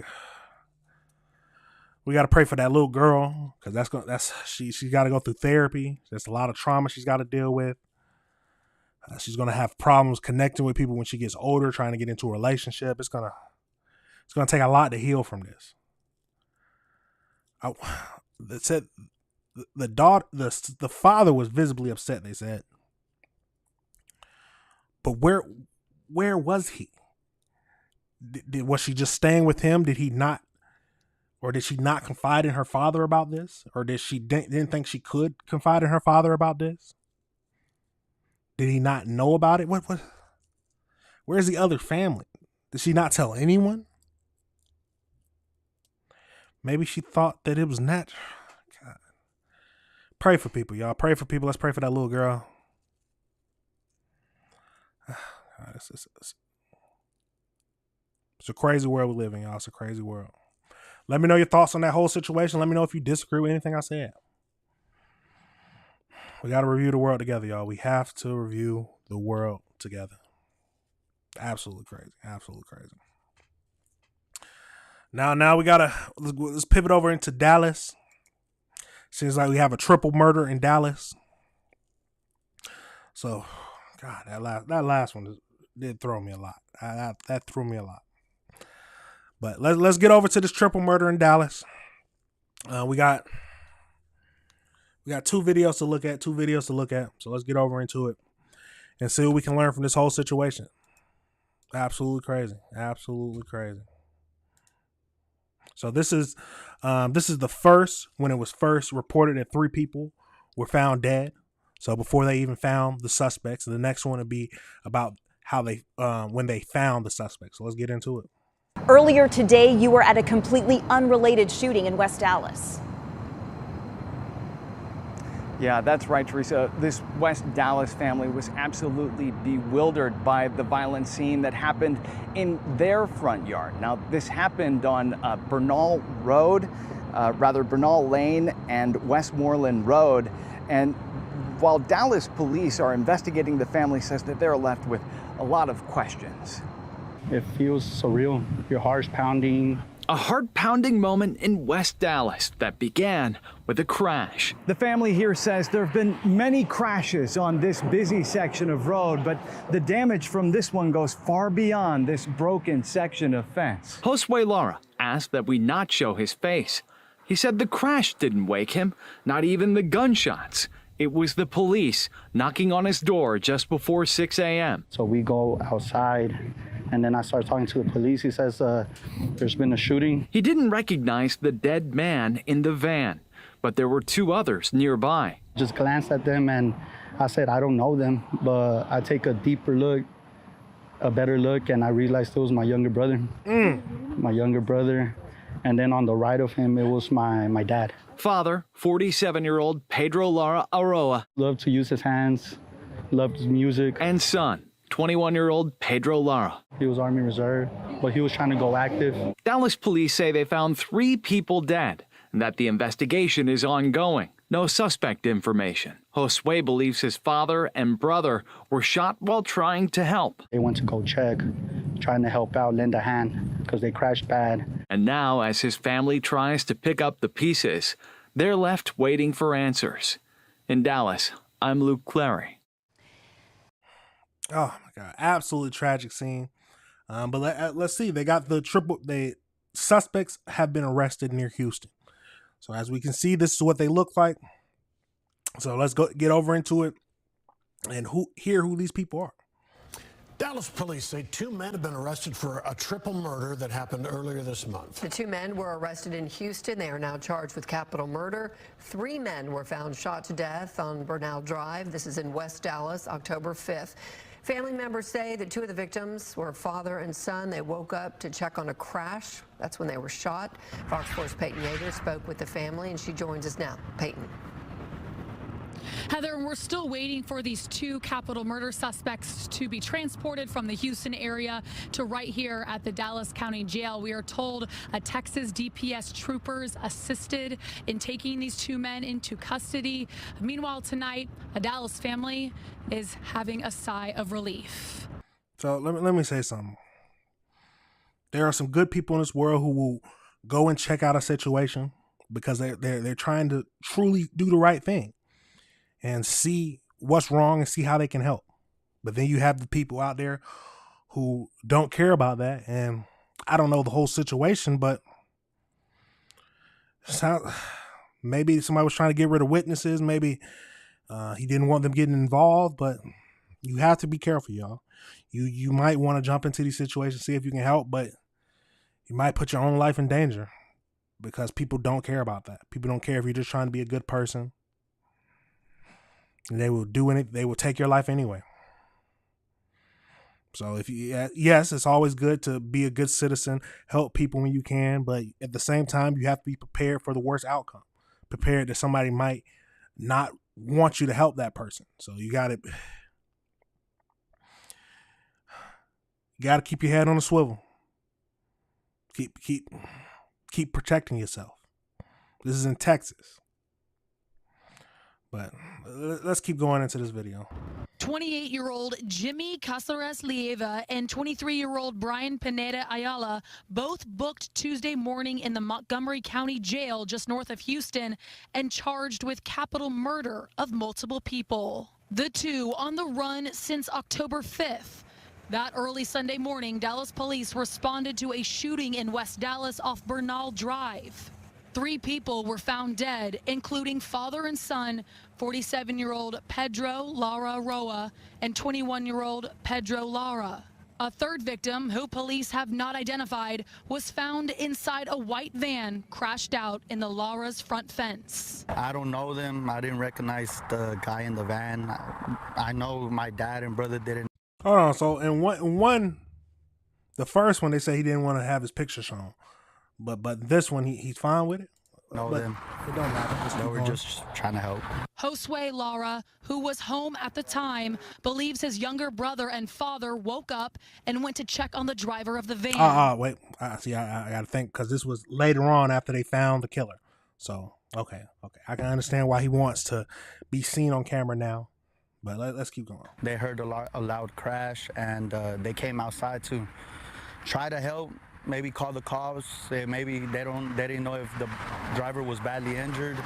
We got to pray for that little girl, because she's got to go through therapy. There's a lot of trauma she's got to deal with. She's going to have problems connecting with people when she gets older, trying to get into a relationship. It's going to take a lot to heal from this. They said the father was visibly upset, they said. But where was he? Was she just staying with him? Did she not confide in her father about this? Or did she didn't think she could confide in her father about this? Did he not know about it? Where's the other family? Did she not tell anyone? Maybe she thought that it was natural. God. Pray for people, y'all. Pray for people. Let's pray for that little girl. God, it's a crazy world we live in, y'all. It's a crazy world. Let me know your thoughts on that whole situation. Let me know if you disagree with anything I said. We got to review the world together, y'all. We have to review the world together. Absolutely crazy. Absolutely crazy. Now we let's pivot over into Dallas. Seems like we have a triple murder in Dallas. So, God, that last one did throw me a lot. That threw me a lot. But let's get over to this triple murder in Dallas. We got two videos to look at. So let's get over into it and see what we can learn from this whole situation. Absolutely crazy. Absolutely crazy. So this is the first, when it was first reported that 3 people were found dead. So before they even found the suspects, the next one would be about how when they found the suspects. So let's get into it. Earlier today, you were at a completely unrelated shooting in West Dallas. Yeah, that's right, Teresa. This West Dallas family was absolutely bewildered by the violent scene that happened in their front yard. Now, this happened on Bernal Road. Bernal Lane and Westmoreland Road. And while Dallas police are investigating, the family says that they're left with a lot of questions. It feels surreal. Your heart's pounding. A heart-pounding moment in West Dallas that began with a crash. The family here says there have been many crashes on this busy section of road, but the damage from this one goes far beyond this broken section of fence. Josue Lara asked that we not show his face. He said the crash didn't wake him, not even the gunshots. It was the police knocking on his door just before 6 a.m. So we go outside, and then I start talking to the police. He says there's been a shooting. He didn't recognize the dead man in the van, but there were two others nearby. Just glanced at them, and I said, I don't know them, but I take a deeper look, a better look, and I realized it was my younger brother. My younger brother. And then on the right of him, it was my dad. Father, 47-year-old Pedro Lara Aroa. Loved to use his hands, loved his music. And son, 21-year-old Pedro Lara. He was Army Reserve, but he was trying to go active. Dallas police say they found 3 people dead and that the investigation is ongoing. No suspect information. Josue believes his father and brother were shot while trying to help. They went to go check, trying to help out, lend a hand, because they crashed bad. And now, as his family tries to pick up the pieces, they're left waiting for answers. In Dallas, I'm Luke Clary. Oh my God, absolutely tragic scene. But let's see. They got the suspects have been arrested near Houston. So as we can see, this is what they look like. So let's get over into it and hear who these people are. Dallas police say 2 men have been arrested for a triple murder that happened earlier this month. The 2 men were arrested in Houston. They are now charged with capital murder. 3 men were found shot to death on Bernal Drive. This is in West Dallas, October 5th. Family members say that 2 of the victims were father and son. They woke up to check on a crash. That's when they were shot. Fox 4's Peyton Yeager spoke with the family, and she joins us now. Peyton. Heather, we're still waiting for these 2 capital murder suspects to be transported from the Houston area to right here at the Dallas County Jail. We are told Texas DPS troopers assisted in taking these 2 men into custody. Meanwhile, tonight, a Dallas family is having a sigh of relief. So let me say something. There are some good people in this world who will go and check out a situation because they're trying to truly do the right thing and see what's wrong and see how they can help. But then you have the people out there who don't care about that. And I don't know the whole situation, but maybe somebody was trying to get rid of witnesses. Maybe he didn't want them getting involved, but you have to be careful, y'all. You might want to jump into these situations, see if you can help, but you might put your own life in danger because people don't care about that. People don't care if you're just trying to be a good person. And they will do it. They will take your life anyway. So yes, it's always good to be a good citizen, help people when you can, but at the same time, you have to be prepared for the worst outcome. Prepared that somebody might not want you to help that person. So you got to keep your head on a swivel. Keep protecting yourself. This is in Texas. But let's keep going into this video. 28-year-old Jimmy Caceres Lieva and 23-year-old Brian Pineda Ayala both booked Tuesday morning in the Montgomery County Jail just north of Houston and charged with capital murder of multiple people. The 2 on the run since October 5th. That early Sunday morning, Dallas police responded to a shooting in West Dallas off Bernal Drive. 3 people were found dead, including father and son, 47-year-old Pedro Lara Roa and 21-year-old Pedro Lara. A 3rd victim, who police have not identified, was found inside a white van crashed out in the Lara's front fence. I don't know them. I didn't recognize the guy in the van. I know my dad and brother didn't. Hold on. So in one, the first one, they say he didn't want to have his picture shown. But this one, he's fine with it? No, them. It don't matter. No, we're just trying to help. Josue Lara, who was home at the time, believes his younger brother and father woke up and went to check on the driver of the van. Wait. I got to think, because this was later on after they found the killer. So, okay. I can understand why he wants to be seen on camera now, but let's keep going. They heard a loud crash, and they came outside to try to help, maybe call the cops. Maybe they didn't know if the driver was badly injured,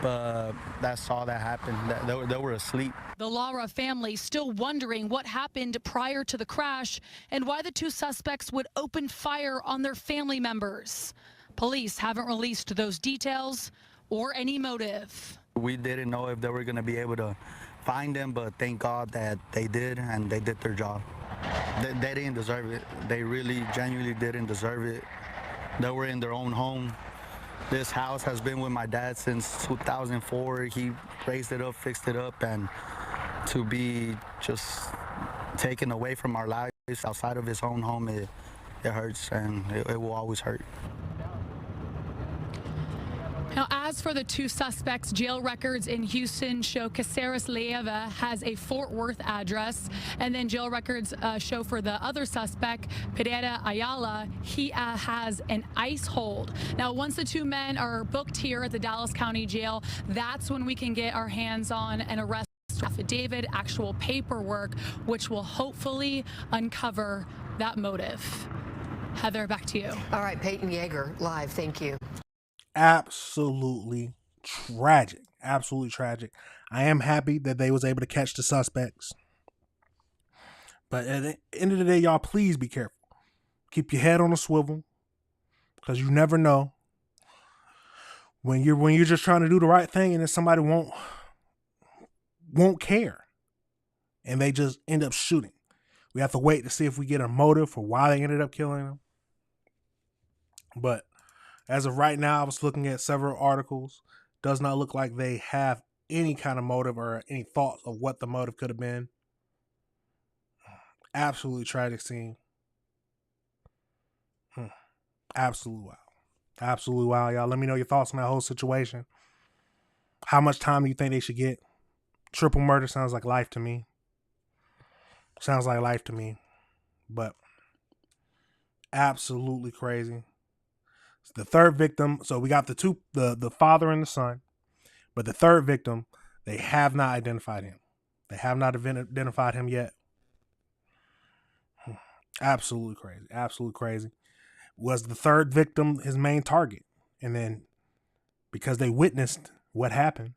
but that's all that happened. They were asleep. The Lara family still wondering what happened prior to the crash and why the two suspects would open fire on their family members. Police haven't released those details or any motive. We didn't know if they were going to be able to find them, but thank God that they did, and they did their job. They didn't deserve it. They really, genuinely didn't deserve it. They were in their own home. This house has been with my dad since 2004. He raised it up, fixed it up, and to be just taken away from our lives outside of his own home, it hurts, and it will always hurt. Now, as for the two suspects, jail records in Houston show Caceres Leiva has a Fort Worth address, and then jail records show for the other suspect, Pereira Ayala, he has an ICE hold. Now, once the two men are booked here at the Dallas County Jail, that's when we can get our hands on an arrest affidavit, actual paperwork, which will hopefully uncover that motive. Heather, back to you. All right, Peyton Yeager, live. Thank you. Absolutely tragic. Absolutely tragic. I am happy that they was able to catch the suspects. But at the end of the day, y'all, please be careful. Keep your head on a swivel, because you never know when you're just trying to do the right thing, and then somebody won't care, and they just end up shooting. We have to wait to see if we get a motive for why they ended up killing them. But as of right now, I was looking at several articles. Does not look like they have any kind of motive or any thoughts of what the motive could have been. Absolutely tragic scene. Absolutely wow. Absolutely wow, y'all. Let me know your thoughts on that whole situation. How much time do you think they should get? Triple murder sounds like life to me. Sounds like life to me. But absolutely crazy. The third victim, so we got the father and the son, but the third victim, they have not identified him. They have not identified him yet. Absolutely crazy. Absolutely crazy. Was the third victim his main target? And then because they witnessed what happened,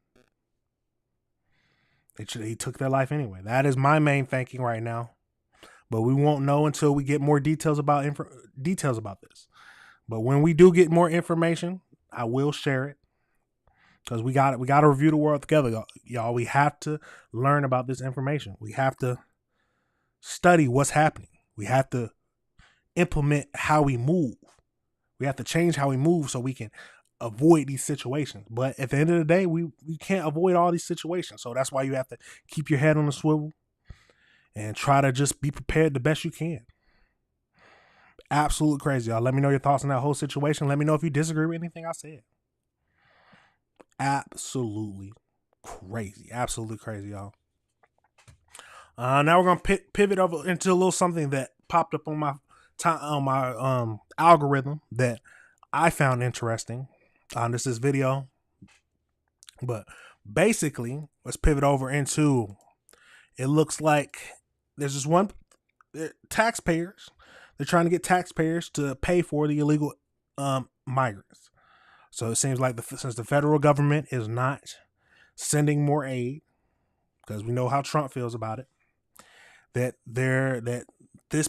he took their life anyway. That is my main thinking right now. But we won't know until we get more details about this. But when we do get more information, I will share it, because we got to review the world together, y'all. We have to learn about this information. We have to study what's happening. We have to implement how we move. We have to change how we move so we can avoid these situations. But at the end of the day, we can't avoid all these situations. So that's why you have to keep your head on the swivel and try to just be prepared the best you can. Absolutely crazy, y'all. Let me know your thoughts on that whole situation. Let me know if you disagree with anything I said. Absolutely crazy. Absolutely crazy, y'all. Now we're gonna pivot over into a little something that popped up on my algorithm that I found interesting. This is video, but basically, let's pivot over into. It looks like there's this one taxpayers. They're trying to get taxpayers to pay for the illegal migrants. So it seems like since the federal government is not sending more aid, because we know how Trump feels about it, that this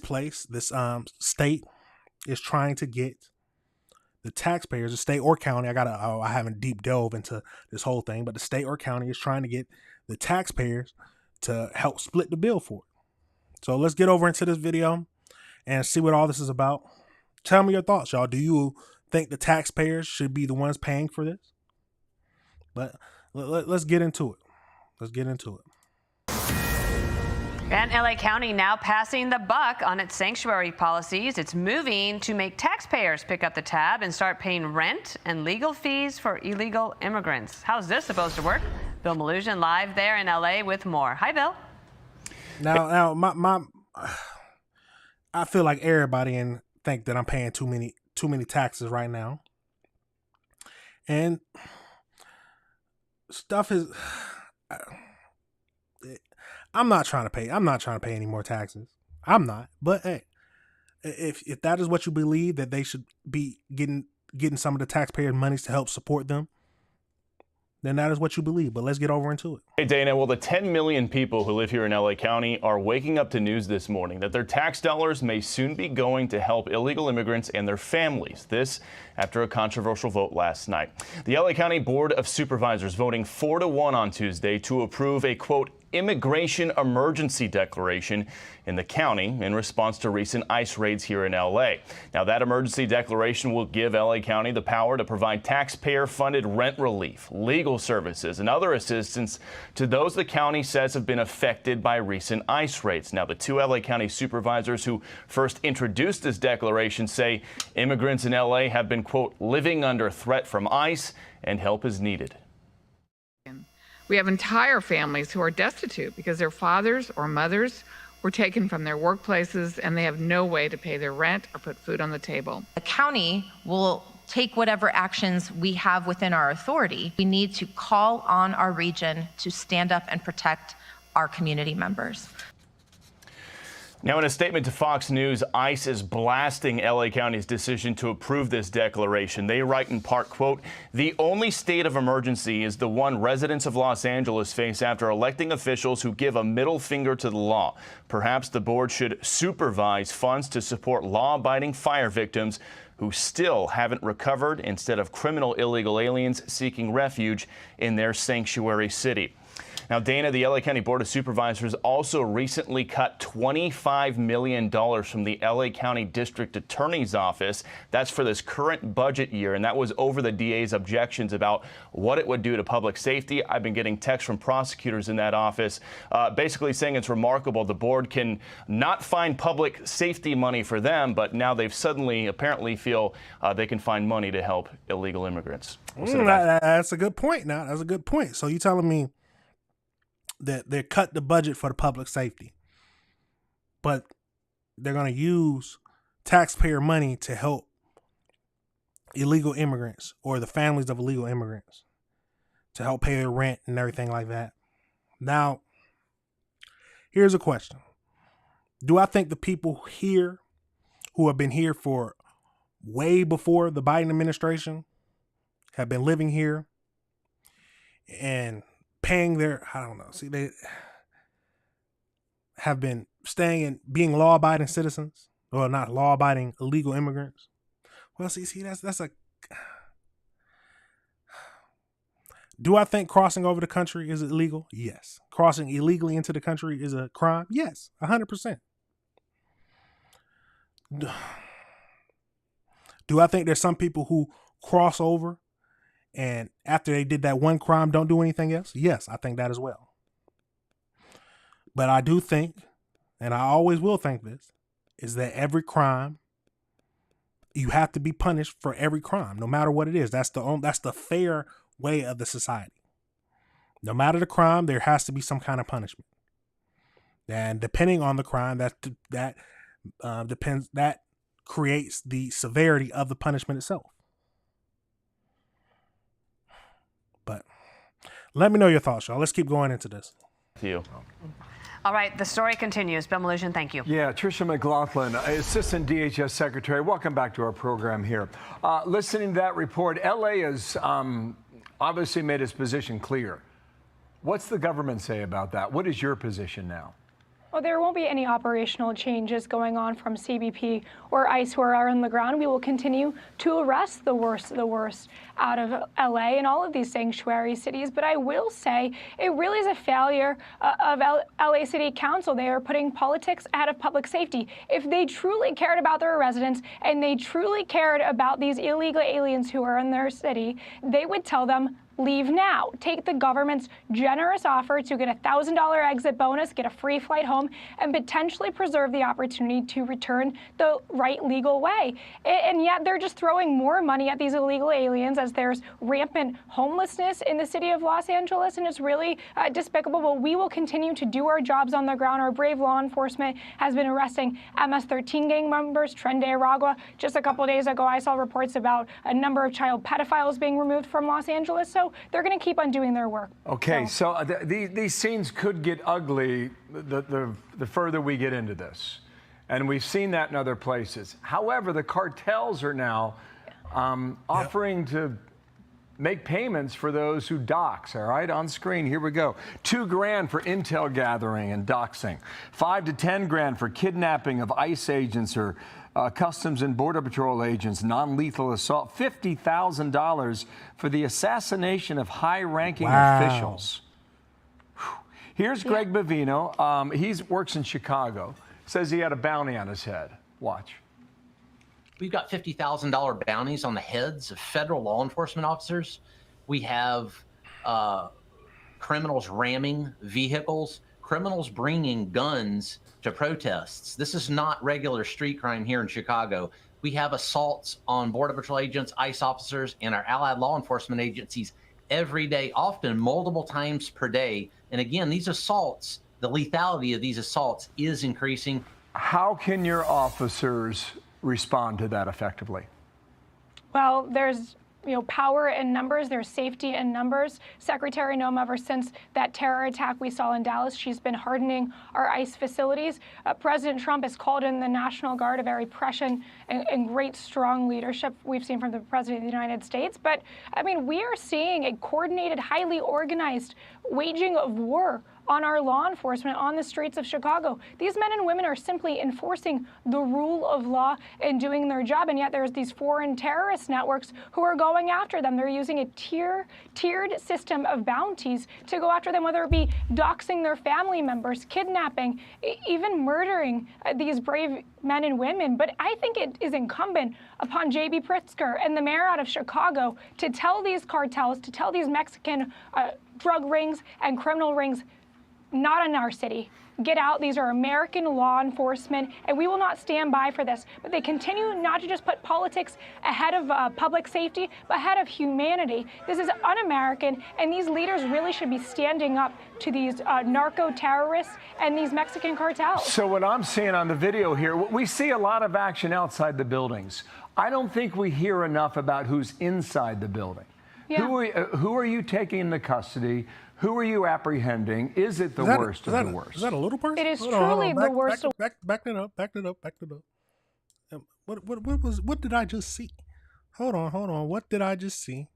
state is trying to get the taxpayers, the state or county. I haven't deep delve into this whole thing, but the state or county is trying to get the taxpayers to help split the bill for it. So let's get over into this video and see what all this is about. Tell me your thoughts, y'all. Do you think the taxpayers should be the ones paying for this? But let's get into it. Let's get into it. And LA County now passing the buck on its sanctuary policies. It's moving to make taxpayers pick up the tab and start paying rent and legal fees for illegal immigrants. How's this supposed to work? Bill Malusian live there in LA with more. Hi, Bill. Now, I feel like everybody think that I'm paying too many taxes right now. And stuff is, I'm not trying to pay any more taxes. I'm not. But hey, if that is what you believe, that they should be getting some of the taxpayers' monies to help support them, then that is what you believe. But let's get over into it. Hey, Dana, well, the 10 million people who live here in LA County are waking up to news this morning that their tax dollars may soon be going to help illegal immigrants and their families. This after a controversial vote last night. The LA County Board of Supervisors voting 4-1 on Tuesday to approve a, quote, immigration emergency declaration in the county in response to recent ICE raids here in LA. Now, that emergency declaration will give LA County the power to provide taxpayer-funded rent relief, legal services, and other assistance to those the county says have been affected by recent ICE raids. Now, the two LA County supervisors who first introduced this declaration say immigrants in LA have been, quote, living under threat from ICE and help is needed. We have entire families who are destitute because their fathers or mothers were taken from their workplaces and they have no way to pay their rent or put food on the table. The county will take whatever actions we have within our authority. We need to call on our region to stand up and protect our community members. Now, in a statement to Fox News, ICE is blasting LA County's decision to approve this declaration. They write in part, quote, the only state of emergency is the one residents of Los Angeles face after electing officials who give a middle finger to the law. Perhaps the board should supervise funds to support law-abiding fire victims who still haven't recovered instead of criminal illegal aliens seeking refuge in their sanctuary city. Now, Dana, the LA County Board of Supervisors also recently cut $25 million from the LA County District Attorney's Office. That's for this current budget year, and that was over the DA's objections about what it would do to public safety. I've been getting texts from prosecutors in that office basically saying it's remarkable the board can not find public safety money for them, but now they've suddenly apparently feel they can find money to help illegal immigrants. That's a good point. Now, that's a good point. So you telling me that they cut the budget for the public safety, but they're going to use taxpayer money to help illegal immigrants or the families of illegal immigrants to help pay their rent and everything like that. Now, here's a question. Do I think the people here who have been here for way before the Biden administration have been living here and paying their, I don't know, see, they have been staying and being law-abiding citizens, or not law-abiding illegal immigrants? Well, see, that's a, do I think crossing over the country is illegal? Yes. Crossing illegally into the country is a crime? Yes, 100%. Do I think there's some people who cross over and after they did that one crime, don't do anything else? Yes, I think that as well. But I do think, and I always will think this, is that every crime, you have to be punished for every crime, no matter what it is. That's the fair way of the society. No matter the crime, there has to be some kind of punishment. And depending on the crime, that depends. That creates the severity of the punishment itself. But let me know your thoughts, y'all. Let's keep going into this. To you. All right, the story continues. Bill Malutian, thank you. Yeah, Tricia McLaughlin, Assistant DHS Secretary. Welcome back to our program here. Listening to that report, LA has obviously made its position clear. What's the government say about that? What is your position now? Well, there won't be any operational changes going on from CBP or ICE who are on the ground. We will continue to arrest the worst out of LA and all of these sanctuary cities. But I will say it really is a failure of LA City Council. They are putting politics ahead of public safety. If they truly cared about their residents and they truly cared about these illegal aliens who are in their city, they would tell them leave now. Take the government's generous offer to get a $1,000 exit bonus, get a free flight home, and potentially preserve the opportunity to return the right legal way. And yet they're just throwing more money at these illegal aliens as there's rampant homelessness in the city of Los Angeles, and it's really despicable. But we will continue to do our jobs on the ground. Our brave law enforcement has been arresting MS-13 gang members, Tren de Aragua. Just a couple of days ago, I saw reports about a number of child pedophiles being removed from Los Angeles. So they're going to keep on doing their work. Okay, so these scenes could get ugly the further we get into this. And we've seen that in other places. However, the cartels are now offering to make payments for those who dox, all right? On screen, here we go. $2 grand for intel gathering and doxing. $5 to $10 grand for kidnapping of ICE agents or Customs and Border Patrol agents, non-lethal assault. $50,000 for the assassination of high-ranking officials. Whew. Here's Greg Bavino. He works in Chicago. Says he had a bounty on his head. Watch. We've got $50,000 bounties on the heads of federal law enforcement officers. We have criminals ramming vehicles, criminals bringing guns to protests. This is not regular street crime here in Chicago. We have assaults on Border Patrol agents, ICE officers, and our allied law enforcement agencies every day, often multiple times per day. And again, these assaults, the lethality of these assaults is increasing. How can your officers respond to that effectively? Well, there's power in numbers. There's safety in numbers. Secretary Noem, ever since that terror attack we saw in Dallas, she's been hardening our ICE facilities. President Trump has called in the National Guard, a very prescient and great, strong leadership we've seen from the President of the United States. But, I mean, we are seeing a coordinated, highly organized waging of war on our law enforcement on the streets of Chicago. These men and women are simply enforcing the rule of law and doing their job, and yet there's these foreign terrorist networks who are going after them. They're using a tiered system of bounties to go after them, whether it be doxing their family members, kidnapping, even murdering these brave men and women. But I think it is incumbent upon J.B. Pritzker and the mayor out of Chicago to tell these cartels, to tell these Mexican drug rings and criminal rings, not in our city. Get out. These are American law enforcement, and we will not stand by for this. But they continue not to just put politics ahead of public safety, but ahead of humanity. This is un-American, and these leaders really should be standing up to these narco-terrorists and these Mexican cartels. So what I'm seeing on the video here, we see a lot of action outside the buildings. I don't think we hear enough about who's inside the building. Yeah. Who are you taking into custody? Who are you apprehending? Is it the worst of the worst? Is that a little person? It is truly the worst. Back it up. What did I just see? Hold on. What did I just see?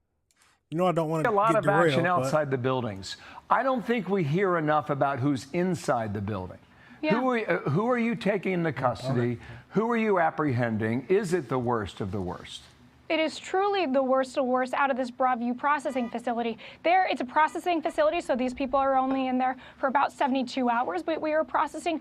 I don't want to get derailed. A lot of action outside the buildings. I don't think we hear enough about who's inside the building. Yeah. Who are you taking into custody? Who are you apprehending? Is it the worst of the worst? It is truly the worst of worst out of this Broadview processing facility. It's a processing facility, so these people are only in there for about 72 hours, but we are processing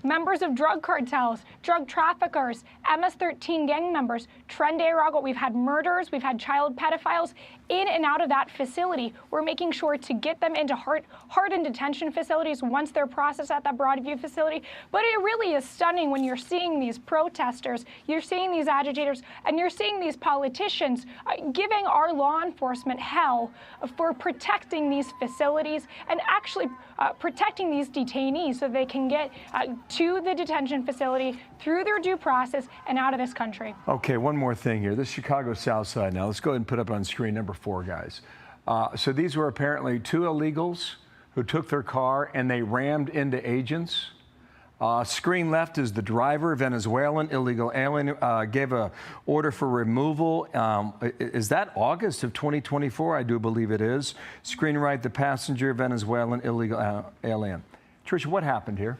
members of drug cartels, drug traffickers, MS-13 gang members, Tren de Aragua. We've had murders, we've had child pedophiles in and out of that facility. We're making sure to get them into hardened detention facilities once they're processed at that Broadview facility. But it really is stunning when you're seeing these protesters, you're seeing these agitators, and you're seeing these politicians giving our law enforcement hell for protecting these facilities and actually protecting these detainees so they can get to the detention facility through their due process and out of this country. Okay, one more thing here. This Chicago South Side now. Let's go ahead and put up on screen number 4, guys. So these were apparently 2 illegals who took their car and they rammed into agents. Screen left is the driver, Venezuelan illegal alien, gave an order for removal. Is that August of 2024? I do believe it is. Screen right, the passenger, Venezuelan illegal alien. Tricia, what happened here?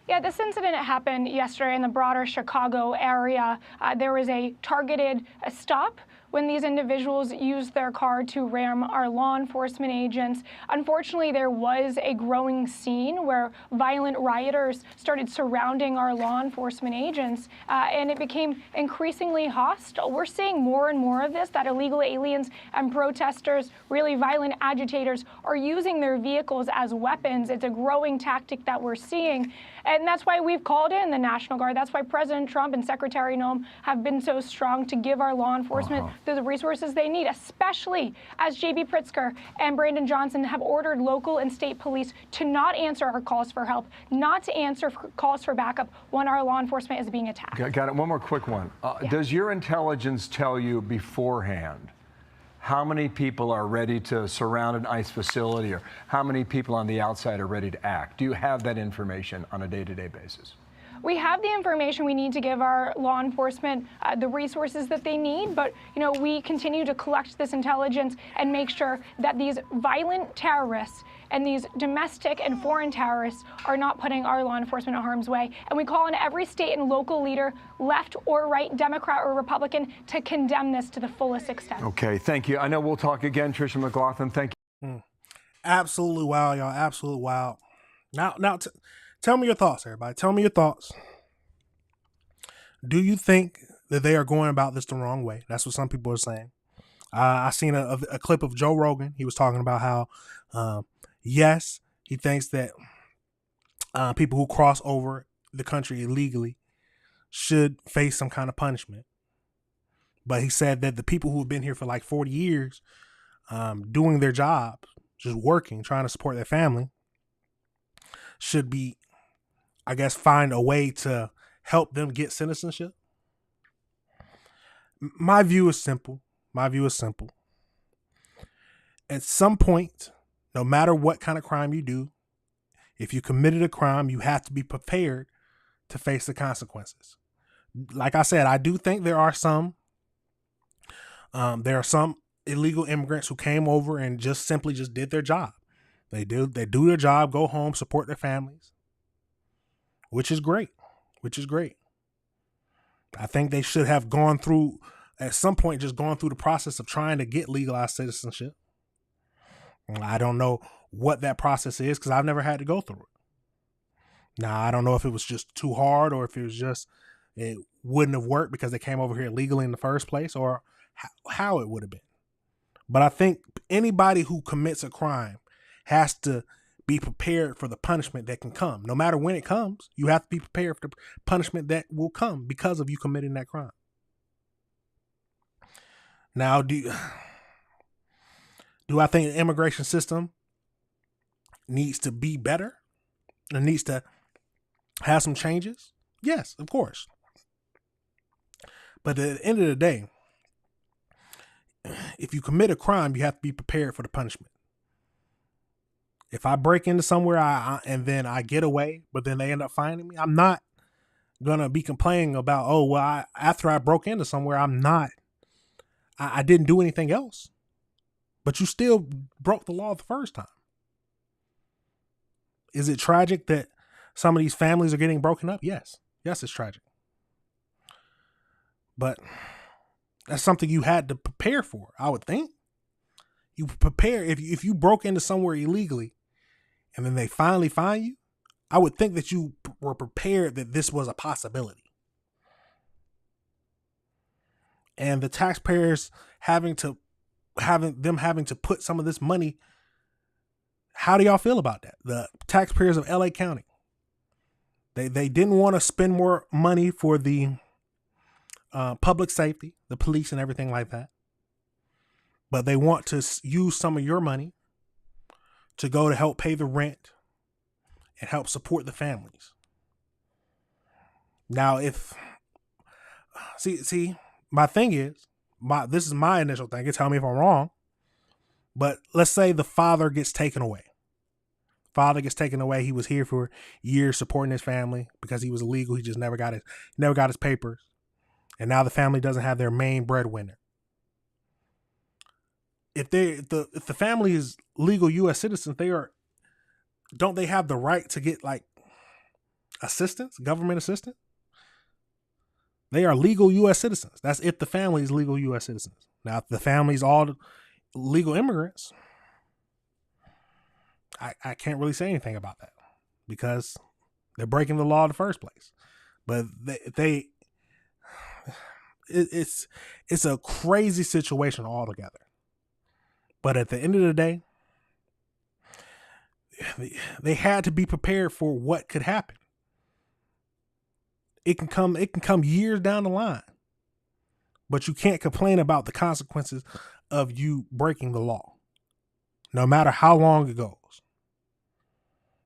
Yeah, this incident happened yesterday in the broader Chicago area. There was a targeted stop when these individuals used their car to ram our law enforcement agents. Unfortunately, there was a growing scene where violent rioters started surrounding our law enforcement agents, and it became increasingly hostile. We're seeing more and more of this, that illegal aliens and protesters, really violent agitators, are using their vehicles as weapons. It's a growing tactic that we're seeing. And that's why we've called in the National Guard. That's why President Trump and Secretary Noem have been so strong to give our law enforcement the resources they need, especially as J.B. Pritzker and Brandon Johnson have ordered local and state police to not answer our calls for help, not to answer calls for backup when our law enforcement is being attacked. Got it. One more quick one. Does your intelligence tell you beforehand how many people are ready to surround an ICE facility, or how many people on the outside are ready to act? Do you have that information on a day-to-day basis? We have the information we need to give our law enforcement the resources that they need, but we continue to collect this intelligence and make sure that these violent terrorists and these domestic and foreign terrorists are not putting our law enforcement in harm's way. And we call on every state and local leader, left or right, Democrat or Republican, to condemn this to the fullest extent. Okay, thank you. I know we'll talk again, Tricia McLaughlin. Thank you. Absolutely wild, y'all. Absolutely wild. Now, tell me your thoughts, everybody. Tell me your thoughts. Do you think that they are going about this the wrong way? That's what some people are saying. I seen a clip of Joe Rogan. He was talking about how, yes, he thinks that people who cross over the country illegally should face some kind of punishment. But he said that the people who have been here for like 40 years, doing their jobs, just working, trying to support their family, should be, I guess, find a way to help them get citizenship. My view is simple. At some point, no matter what kind of crime you do, if you committed a crime, you have to be prepared to face the consequences. Like I said, I do think there are some illegal immigrants who came over and just simply did their job. They do their job, go home, support their families, which is great. I think they should have gone through, at some point, just gone through the process of trying to get legalized citizenship. I don't know what that process is because I've never had to go through it. Now, I don't know if it was just too hard or if it was just, it wouldn't have worked because they came over here illegally in the first place, or how it would have been. But I think anybody who commits a crime has to be prepared for the punishment that can come. No matter when it comes, you have to be prepared for the punishment that will come because of you committing that crime. Now, do I think the immigration system needs to be better? It needs to have some changes? Yes, of course. But at the end of the day, if you commit a crime, you have to be prepared for the punishment. If I break into somewhere and then I get away, but then they end up finding me, I'm not going to be complaining about, after I broke into somewhere, I didn't do anything else. But you still broke the law the first time. Is it tragic that some of these families are getting broken up? Yes. Yes, it's tragic. But that's something you had to prepare for, I would think. You prepare, if you broke into somewhere illegally and then they finally find you, I would think that you were prepared that this was a possibility. And the taxpayers having to put some of this money, how do y'all feel about that? The taxpayers of LA County, they didn't want to spend more money for the public safety, the police and everything like that. But they want to use some of your money to go to help pay the rent and help support the families. Now, my thing is, this is my initial thing. Tell me if I'm wrong. But let's say the father gets taken away. He was here for years supporting his family because he was illegal. He just never got his papers. And now the family doesn't have their main breadwinner. If the family is legal U.S. citizens, don't they have the right to get like assistance, government assistance? They are legal U.S. citizens. That's if the family is legal U.S. citizens. Now, if the family's all legal immigrants, I can't really say anything about that because they're breaking the law in the first place. But it's a crazy situation altogether. But at the end of the day, they had to be prepared for what could happen. It can come years down the line, but you can't complain about the consequences of you breaking the law, no matter how long it goes.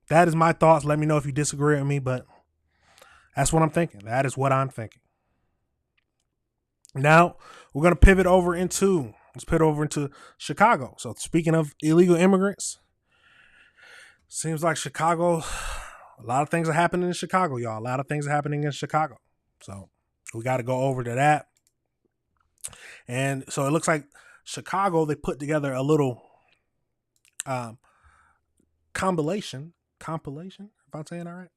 That is my thoughts. Let me know if you disagree with me, but that's what I'm thinking. That is what I'm thinking. Now we're going to pivot over into Chicago. So speaking of illegal immigrants, seems like Chicago, a lot of things are happening in Chicago, y'all. A lot of things are happening in Chicago. So we got to go over to that. And so it looks like Chicago, they put together a little compilation, if I'm saying all right.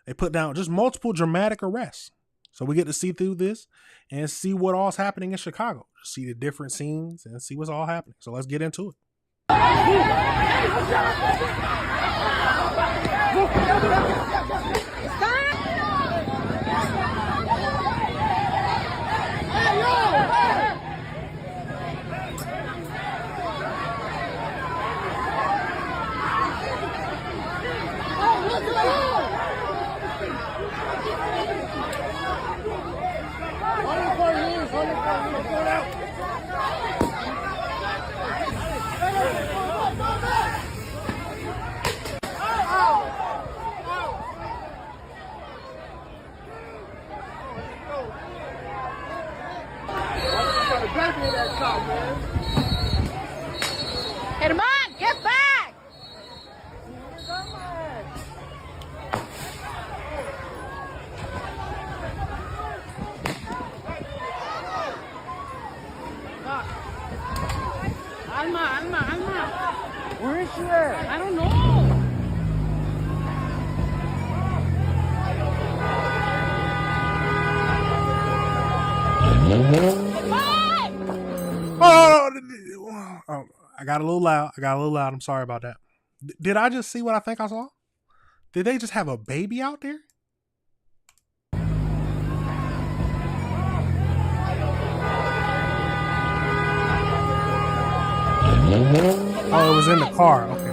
They put down just multiple dramatic arrests. So we get to see through this and see what all's happening in Chicago. See the different scenes and see what's all happening. So let's get into it. Hey, come on, get back! Alma. Where is she at? I don't know. Oh, I got a little loud. I'm sorry about that. Did I just see what I think I saw? Did they just have a baby out there? Oh, it was in the car. Okay.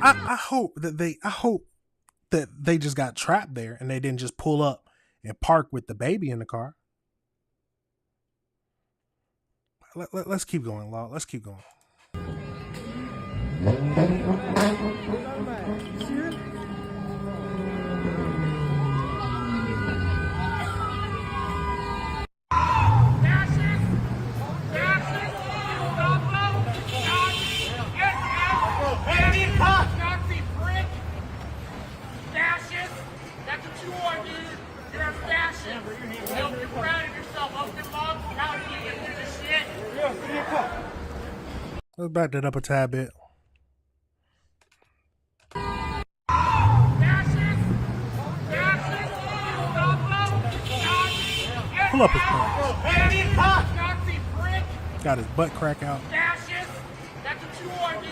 I hope that they just got trapped there and they didn't just pull up and park with the baby in the car. Let's keep going, Law. Let's keep going. Let's back that up a tad bit. Pull up his pants. Got his butt crack out. That's what you are, dude.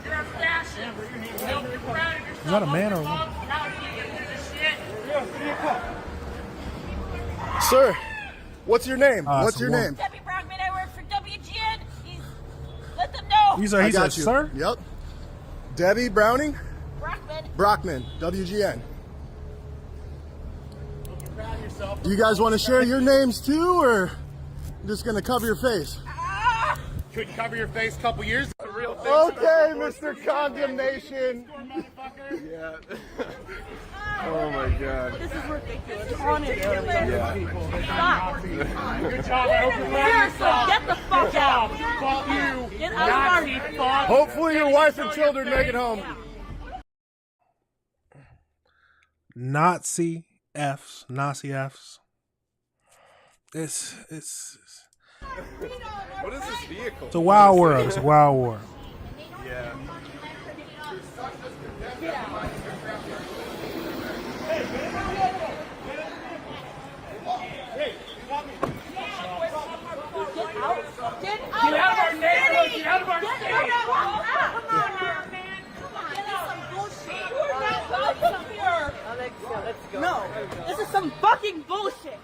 You're a fascist. Is that a man or a woman? Sir, what's your name? What's your name? Debbie Brockman, I work for WGN. Let them know. He said, sir? Yep. Debbie Browning? Brockman. Brockman, WGN. Do you guys want to share your names too, or just going to cover your face? Couldn't cover your face a couple years ago. Real thing. Okay, Mr. Condemnation. Yeah. Oh my God. This is ridiculous. Honestly. Yeah. Stop. Good job. I hope you learn Seriously, get the fuck out. Fuck you. Get out of our... Hopefully your wife and children make it home. Nazi Fs. It's what is this vehicle? It's a wild world. It's a wild world. Yeah. fucking bullshit.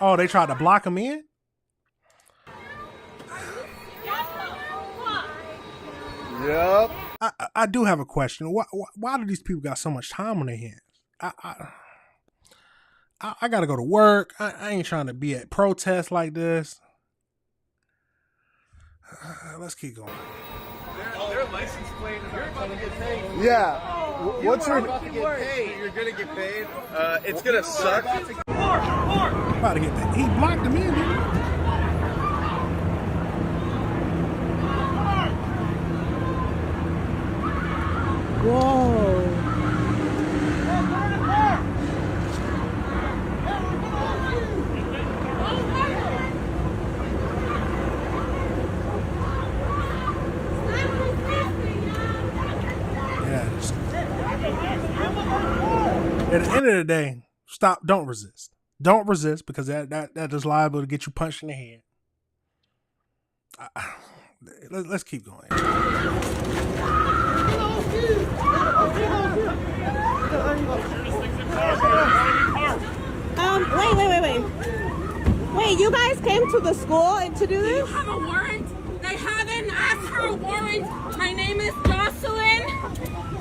Oh, they tried to block him in? Yep. I do have a question. Why do these people got so much time on their hands? I gotta go to work. I ain't trying to be at protests like this. Let's keep going. Their license plate is about to get paid. Yeah. What's your... about to get paid? You're gonna get paid. It's gonna suck. About to get that. He blocked him in, didn't he? Whoa. At the end of the day, stop. Don't resist. Don't resist, because that is liable to get you punched in the head. Let's keep going. Wait, you guys came to the school to do this? Do you have a warrant? They haven't asked for a warrant. My name is Jocelyn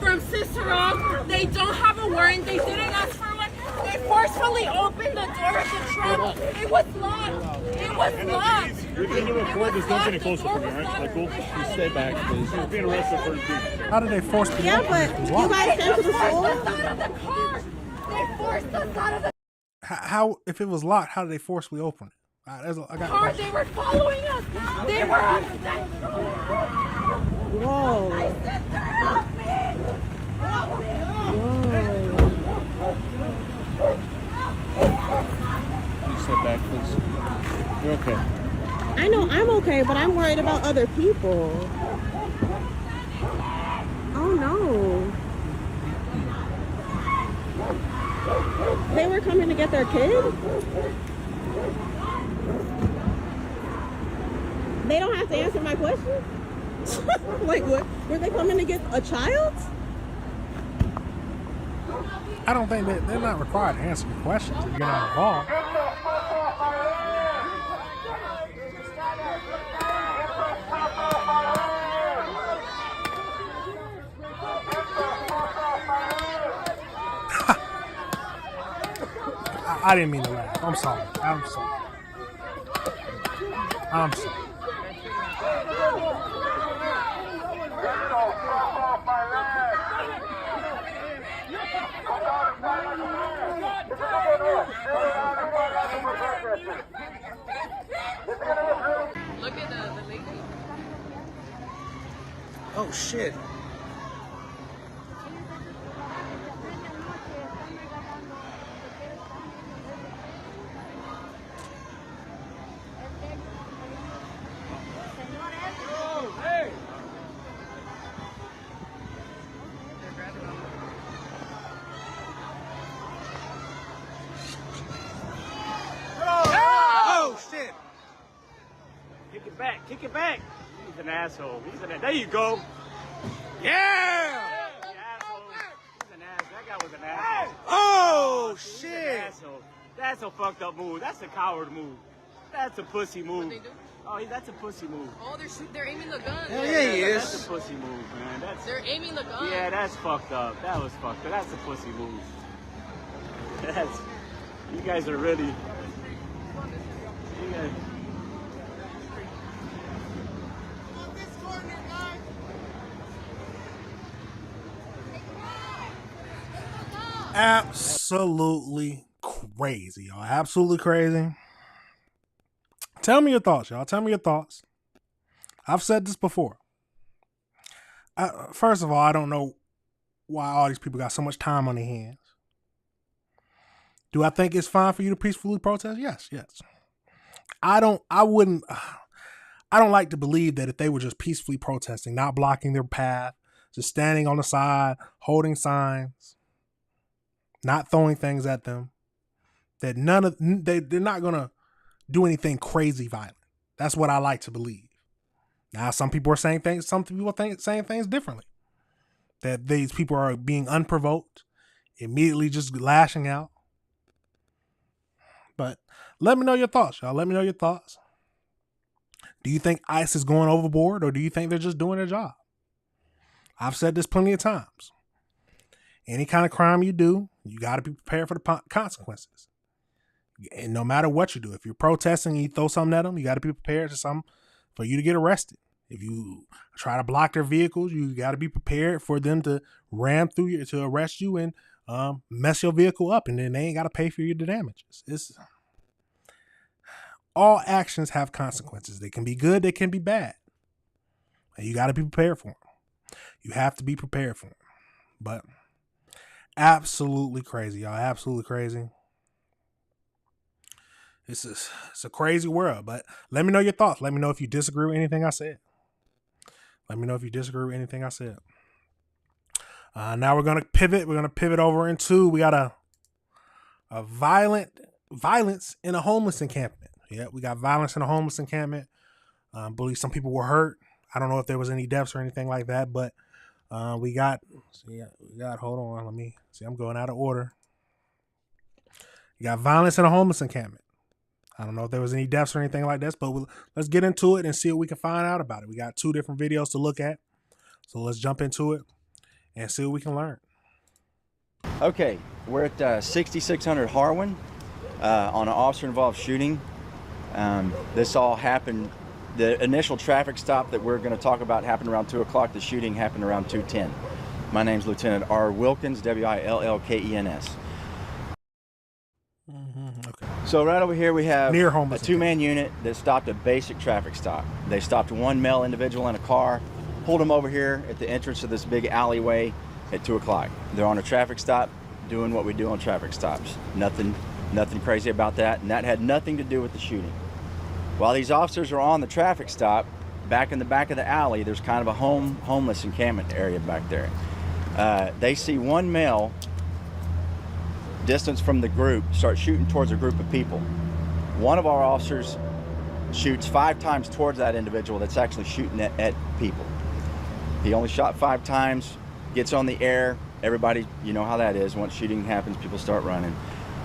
from Cicero. They don't have a warrant. They didn't ask for one. They forcefully opened the door of the truck. It was locked. It was locked. You're going to record this. Don't get any closer from me, all right? Like, cool? Just stay back, please. You're being arrested for impeding. How did they force me? Yeah, but you guys came to the school? They forced us out of the How, if it was locked, how did they forcibly open it? car. They were following us. They were upset. Whoa. I said, help me. Help me. Please step back, please. You're okay. I know I'm okay, but I'm worried about other people. Oh no. They were coming to get their kid? They don't have to answer my question? Like what? Were they coming to get a child? I don't think they're not required to answer the questions if you're not involved. I didn't mean to laugh. I'm sorry. I'm sorry. I'm sorry. Look at the lady. Oh, shit. Kick it back. He's an asshole. There you go. Yeah! He's an asshole. That guy was an asshole. Oh, shit. He's an asshole. That's a fucked up move. That's a coward move. That's a pussy move. What they do? Oh, that's a pussy move. Oh, they're aiming the gun. Hell yeah, he is. That's a pussy move, man. They're aiming the gun. Yeah, that's fucked up. That was fucked up. That's a pussy move. You guys are really... You guys... Absolutely crazy, y'all. Absolutely crazy. Tell me your thoughts, y'all. Tell me your thoughts. I've said this before. First of all, I don't know why all these people got so much time on their hands. Do I think it's fine for you to peacefully protest? Yes. I don't like to believe that if they were just peacefully protesting, not blocking their path, just standing on the side, holding signs, not throwing things at them, that they're not gonna do anything crazy violent. That's what I like to believe. Now, some people are saying things. Some people saying things differently. That these people are being unprovoked, immediately just lashing out. But let me know your thoughts, y'all. Let me know your thoughts. Do you think ICE is going overboard, or do you think they're just doing their job? I've said this plenty of times. Any kind of crime you do, you got to be prepared for the consequences. And no matter what you do, if you're protesting and you throw something at them, you got to be prepared for you to get arrested. If you try to block their vehicles, you got to be prepared for them to ram through you, to arrest you and mess your vehicle up, and then they ain't got to pay for your damages. All actions have consequences. They can be good, they can be bad. And you got to be prepared for them. You have to be prepared for them. But absolutely crazy, y'all. Absolutely crazy. It's a crazy world. But let me know your thoughts. Let me know if you disagree with anything I said. Let me know if you disagree with anything I said. Now we're gonna pivot. We're gonna pivot over into, we got a violence in a homeless encampment. Yeah, we got violence in a homeless encampment. I believe some people were hurt. I don't know if there was any deaths or anything like that, but we got. Hold on, let me see. I'm going out of order. You got violence in a homeless encampment. I don't know if there was any deaths or anything like this, but let's get into it and see what we can find out about it. We got 2 different videos to look at, so let's jump into it and see what we can learn. Okay, we're at 6600 Harwin on an officer-involved shooting. This all happened, the initial traffic stop that we're going to talk about happened around 2 o'clock. The shooting happened around 2:10. My name's Lieutenant R. Wilkins, Willkens. Okay. So right over here we have Near a homeless 2-man unit that stopped a basic traffic stop. They stopped one male individual in a car, pulled him over here at the entrance of this big alleyway at 2 o'clock. They're on a traffic stop, doing what we do on traffic stops. Nothing crazy about that, and that had nothing to do with the shooting. While these officers are on the traffic stop, back in the back of the alley, there's kind of a homeless encampment area back there. They see one male distance from the group start shooting towards a group of people. One of our officers shoots 5 times towards that individual that's actually shooting at people. He only shot 5 times, gets on the air. Everybody, you know how that is. Once shooting happens, people start running.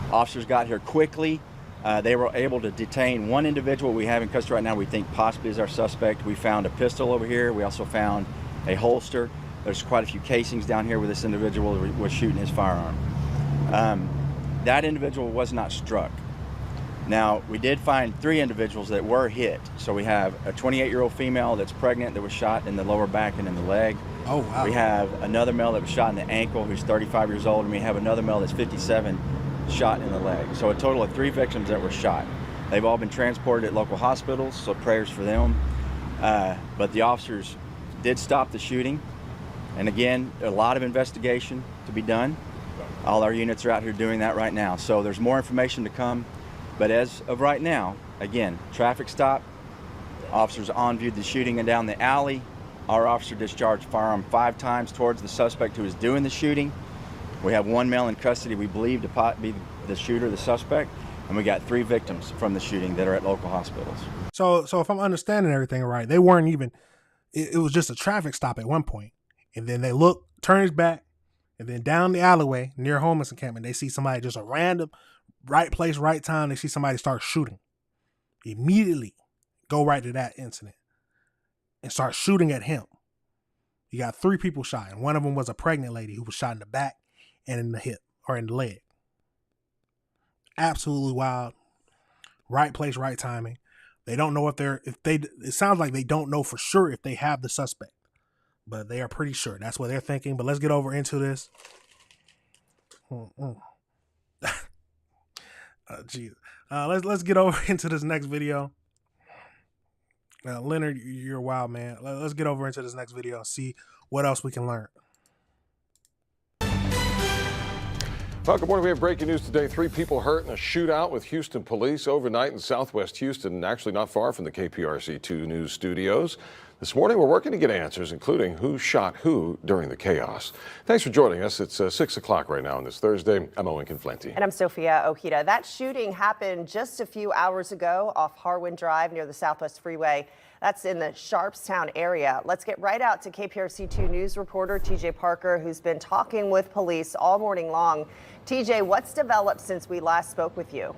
Officers got here quickly. They were able to detain one individual we have in custody right now we think possibly is our suspect. We found a pistol over here. We also found a holster. There's quite a few casings down here where this individual was shooting his firearm. That individual was not struck. Now, we did find 3 individuals that were hit. So we have a 28-year-old female that's pregnant that was shot in the lower back and in the leg. Oh, wow. We have another male that was shot in the ankle who's 35 years old, and we have another male that's 57 shot in the leg. So a total of 3 victims that were shot. They've all been transported at local hospitals, so prayers for them. But the officers did stop the shooting. And again, a lot of investigation to be done. All our units are out here doing that right now. So there's more information to come. But as of right now, again, traffic stop, officers on viewed the shooting and down the alley. Our officer discharged firearm 5 times towards the suspect who was doing the shooting. We have 1 male in custody we believe to be the shooter, the suspect, and we got 3 victims from the shooting that are at local hospitals. So if I'm understanding everything right, they weren't even, it was just a traffic stop at one point. And then they look, turns back, and then down the alleyway near homeless encampment, they see somebody, just a random, right place, right time, they see somebody start shooting. Immediately go right to that incident and start shooting at him. You got 3 people shot, and one of them was a pregnant lady who was shot in the back and in the hip or in the leg. Absolutely wild. Right place, right timing. They don't know it sounds like they don't know for sure if they have the suspect, but they are pretty sure. That's what they're thinking. But let's get over into this. Let's get over into this next video. Leonard, you're a wild man. Let's get over into this next video and see what else we can learn. Well, good morning. We have breaking news today. 3 people hurt in a shootout with Houston police overnight in southwest Houston, actually not far from the KPRC 2 News studios. This morning, we're working to get answers, including who shot who during the chaos. Thanks for joining us. It's 6 o'clock right now on this Thursday. I'm Owen Conflenti. And I'm Sophia Ojeda. That shooting happened just a few hours ago off Harwin Drive near the Southwest Freeway. That's in the Sharpstown area. Let's get right out to KPRC2 News reporter TJ Parker, who's been talking with police all morning long. TJ, what's developed since we last spoke with you?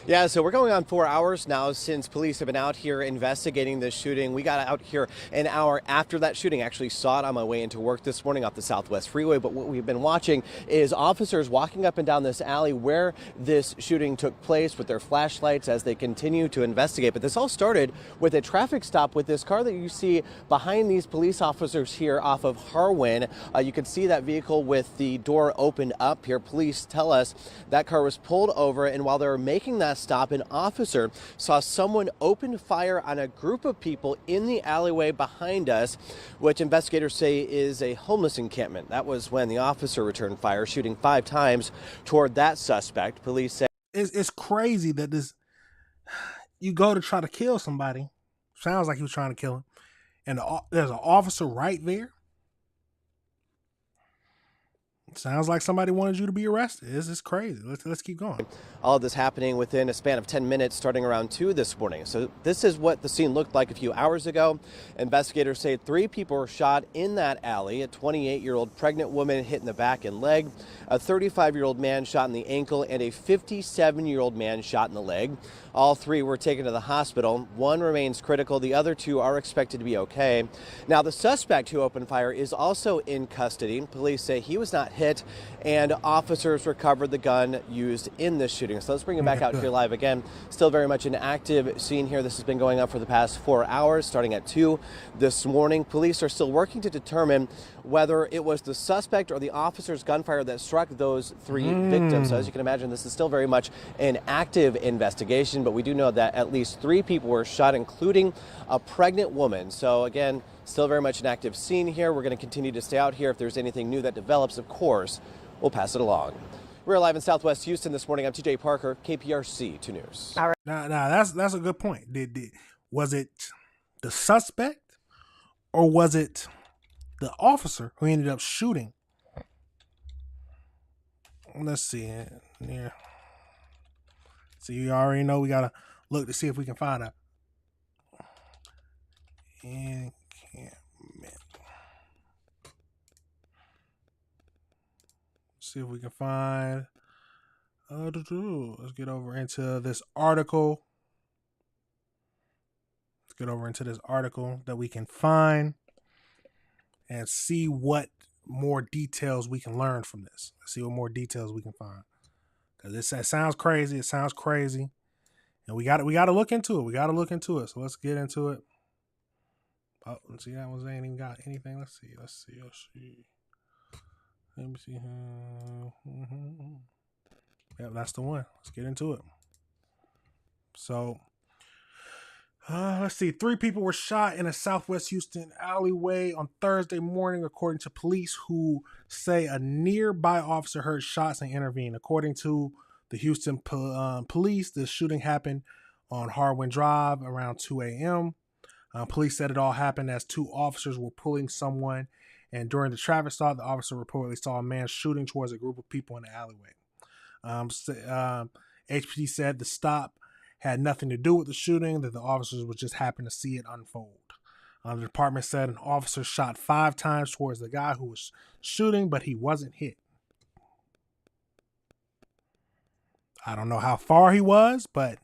Yeah, so we're going on 4 hours now since police have been out here investigating this shooting. We got out here an hour after that shooting. Actually saw it on my way into work this morning off the Southwest Freeway. But what we've been watching is officers walking up and down this alley where this shooting took place with their flashlights as they continue to investigate. But this all started with a traffic stop with this car that you see behind these police officers here off of Harwin. You can see that vehicle with the door opened up here. Police tell us that car was pulled over, and while they were making that stop, an officer saw someone open fire on a group of people in the alleyway behind us, which investigators say is a homeless encampment. That was when the officer returned fire, shooting 5 times toward that suspect. Police say it's crazy that this, you go to try to kill somebody, sounds like he was trying to kill him, and there's an officer right there. Sounds like somebody wanted you to be arrested. This is crazy. Let's keep going. All of this happening within a span of 10 minutes starting around 2 this morning. So this is what the scene looked like a few hours ago. Investigators say 3 people were shot in that alley. A 28-year-old pregnant woman hit in the back and leg, a 35-year-old man shot in the ankle, and a 57-year-old man shot in the leg. All 3 were taken to the hospital. 1 remains critical. The other 2 are expected to be okay. Now, the suspect who opened fire is also in custody. Police say he was not hit, and officers recovered the gun used in this shooting. So let's bring it back out here live again. Still very much an active scene here. This has been going on for the past 4 hours, starting at 2 this morning. Police are still working to determine whether it was the suspect or the officer's gunfire that struck those 3 victims. So as you can imagine, this is still very much an active investigation, but we do know that at least 3 people were shot, including a pregnant woman. So again, still very much an active scene here. We're going to continue to stay out here. If there's anything new that develops, of course, we'll pass it along. We're live in Southwest Houston this morning. I'm TJ Parker, KPRC 2 News. All right. Now that's a good point. Was it the suspect or was it the officer who ended up shooting? Let's see. Yeah. So you already know we gotta look to see if we can find out. Encampment. See if we can find. Let's get over into this article. Let's get over into this article that we can find and see what more details we can learn from this. Let's see what more details we can find. Because it sounds crazy. It sounds crazy. And we got to look into it. We got to look into it. So let's get into it. Oh, let's see, that one ain't even got anything. Let's see. Let me see. Yeah, that's the one. Let's get into it. So, let's see. 3 people were shot in a Southwest Houston alleyway on Thursday morning, according to police, who say a nearby officer heard shots and intervened. According to the Houston police, the shooting happened on Harwin Drive around 2 a.m. Police said it all happened as 2 officers were pulling someone, and during the traffic stop, the officer reportedly saw a man shooting towards a group of people in the alleyway. HPD said the stop had nothing to do with the shooting, that the officers would just happen to see it unfold. The department said an officer shot 5 times towards the guy who was shooting, but he wasn't hit. I don't know how far he was, but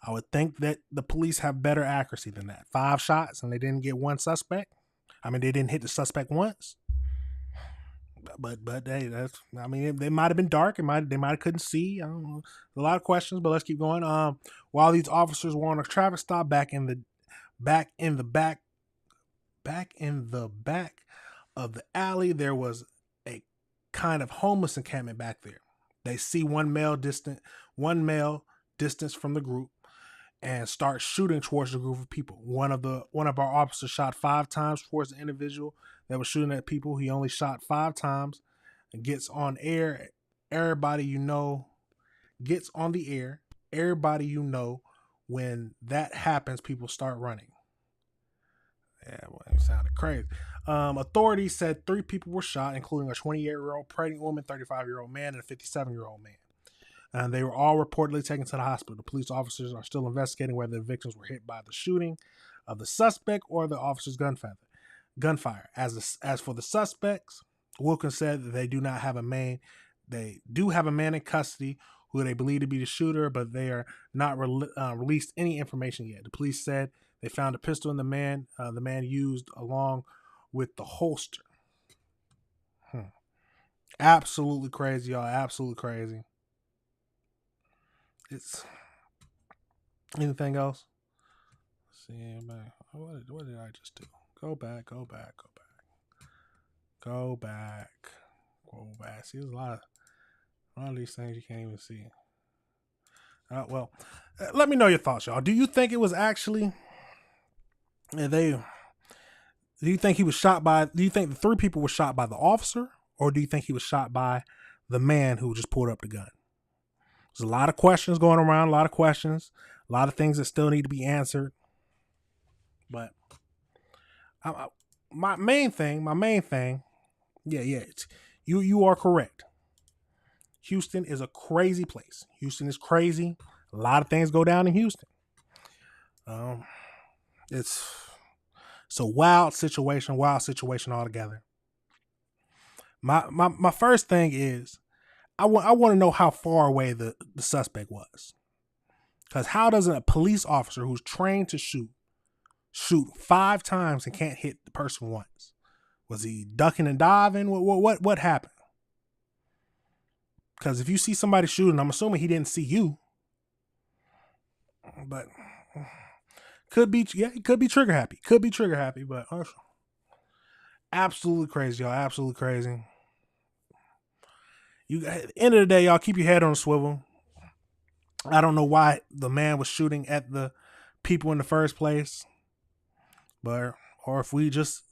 I would think that the police have better accuracy than that. 5 shots and they didn't get 1 suspect. I mean, they didn't hit the suspect once. But hey, they might have been dark. They might have couldn't see. I don't know. A lot of questions, but let's keep going. While these officers were on a traffic stop back in the back of the alley, there was a kind of homeless encampment back there. They see one male distance from the group and start shooting towards the group of people. One of our officers shot 5 times towards the individual that was shooting at people. He only shot 5 times and gets on air. Everybody you know gets on the air. Everybody you know when that happens, people start running. Yeah, well, it sounded crazy. Authorities said 3 people were shot, including a 28-year-old pregnant woman, 35-year-old man, and a 57-year-old man. And they were all reportedly taken to the hospital. The police officers are still investigating whether the victims were hit by the shooting of the suspect or the officer's gunfire. As for the suspects, Wilkins said that they do have a man in custody who they believe to be the shooter, but they are not released any information yet. The police said they found a pistol in the man used along with the holster. Absolutely crazy, y'all. Absolutely crazy. It's anything else? Let's see, what did I just do? Go back. See, there's a lot of these things you can't even see. Well, let me know your thoughts, y'all. Do you think it was actually do you think he was shot by? Do you think the 3 people were shot by the officer, or do you think he was shot by the man who just pulled up the gun? There's a lot of questions going around, a lot of things that still need to be answered. But my main thing, you are correct. Houston is a crazy place. Houston is crazy. A lot of things go down in Houston. It's a wild situation altogether. My first thing is, I want to know how far away the suspect was. Because how does a police officer who's trained to shoot 5 times and can't hit the person once? Was he ducking and diving? What happened? Because if you see somebody shooting, I'm assuming he didn't see you. But he could be trigger happy. But absolutely crazy, y'all. Absolutely crazy. At the end of the day, y'all, keep your head on a swivel. I don't know why the man was shooting at the people in the first place, or if we just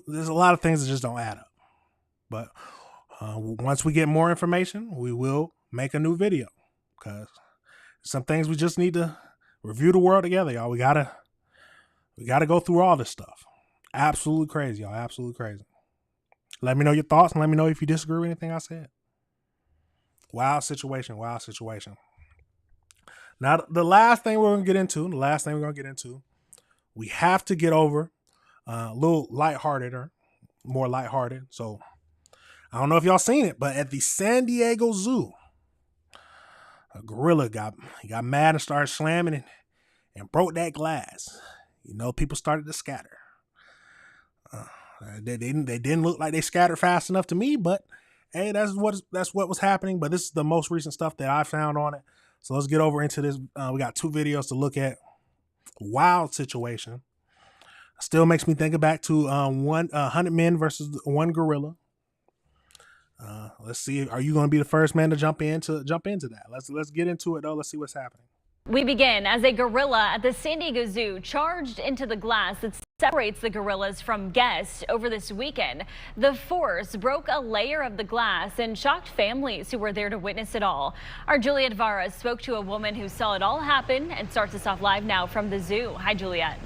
there's a lot of things that just don't add up. But once we get more information, we will make a new video, because some things we just need to review the world together, y'all. We gotta go through all this stuff. Absolutely crazy, y'all. Absolutely crazy. Let me know your thoughts and let me know if you disagree with anything I said. Wild situation. Now, the last thing we're going to get into, we have to get over a little more lighthearted. So, I don't know if y'all seen it, but at the San Diego Zoo, a gorilla got mad and started slamming and broke that glass. People started to scatter. They didn't look like they scattered fast enough to me, but hey, that's what was happening. But this is the most recent stuff that I found on it. So let's get over into this. We got 2 videos to look at. Wild situation. Still makes me think back to 100 men versus 1 gorilla. Let's see. Are you going to be the first man to jump into that? Let's get into it though. Let's see what's happening. We begin as a gorilla at the San Diego Zoo charged into the glass that separates the gorillas from guests over this weekend. The force broke a layer of the glass and shocked families who were there to witness it all. Our Juliet Vara spoke to a woman who saw it all happen and starts us off live now from the zoo. Hi, Juliet.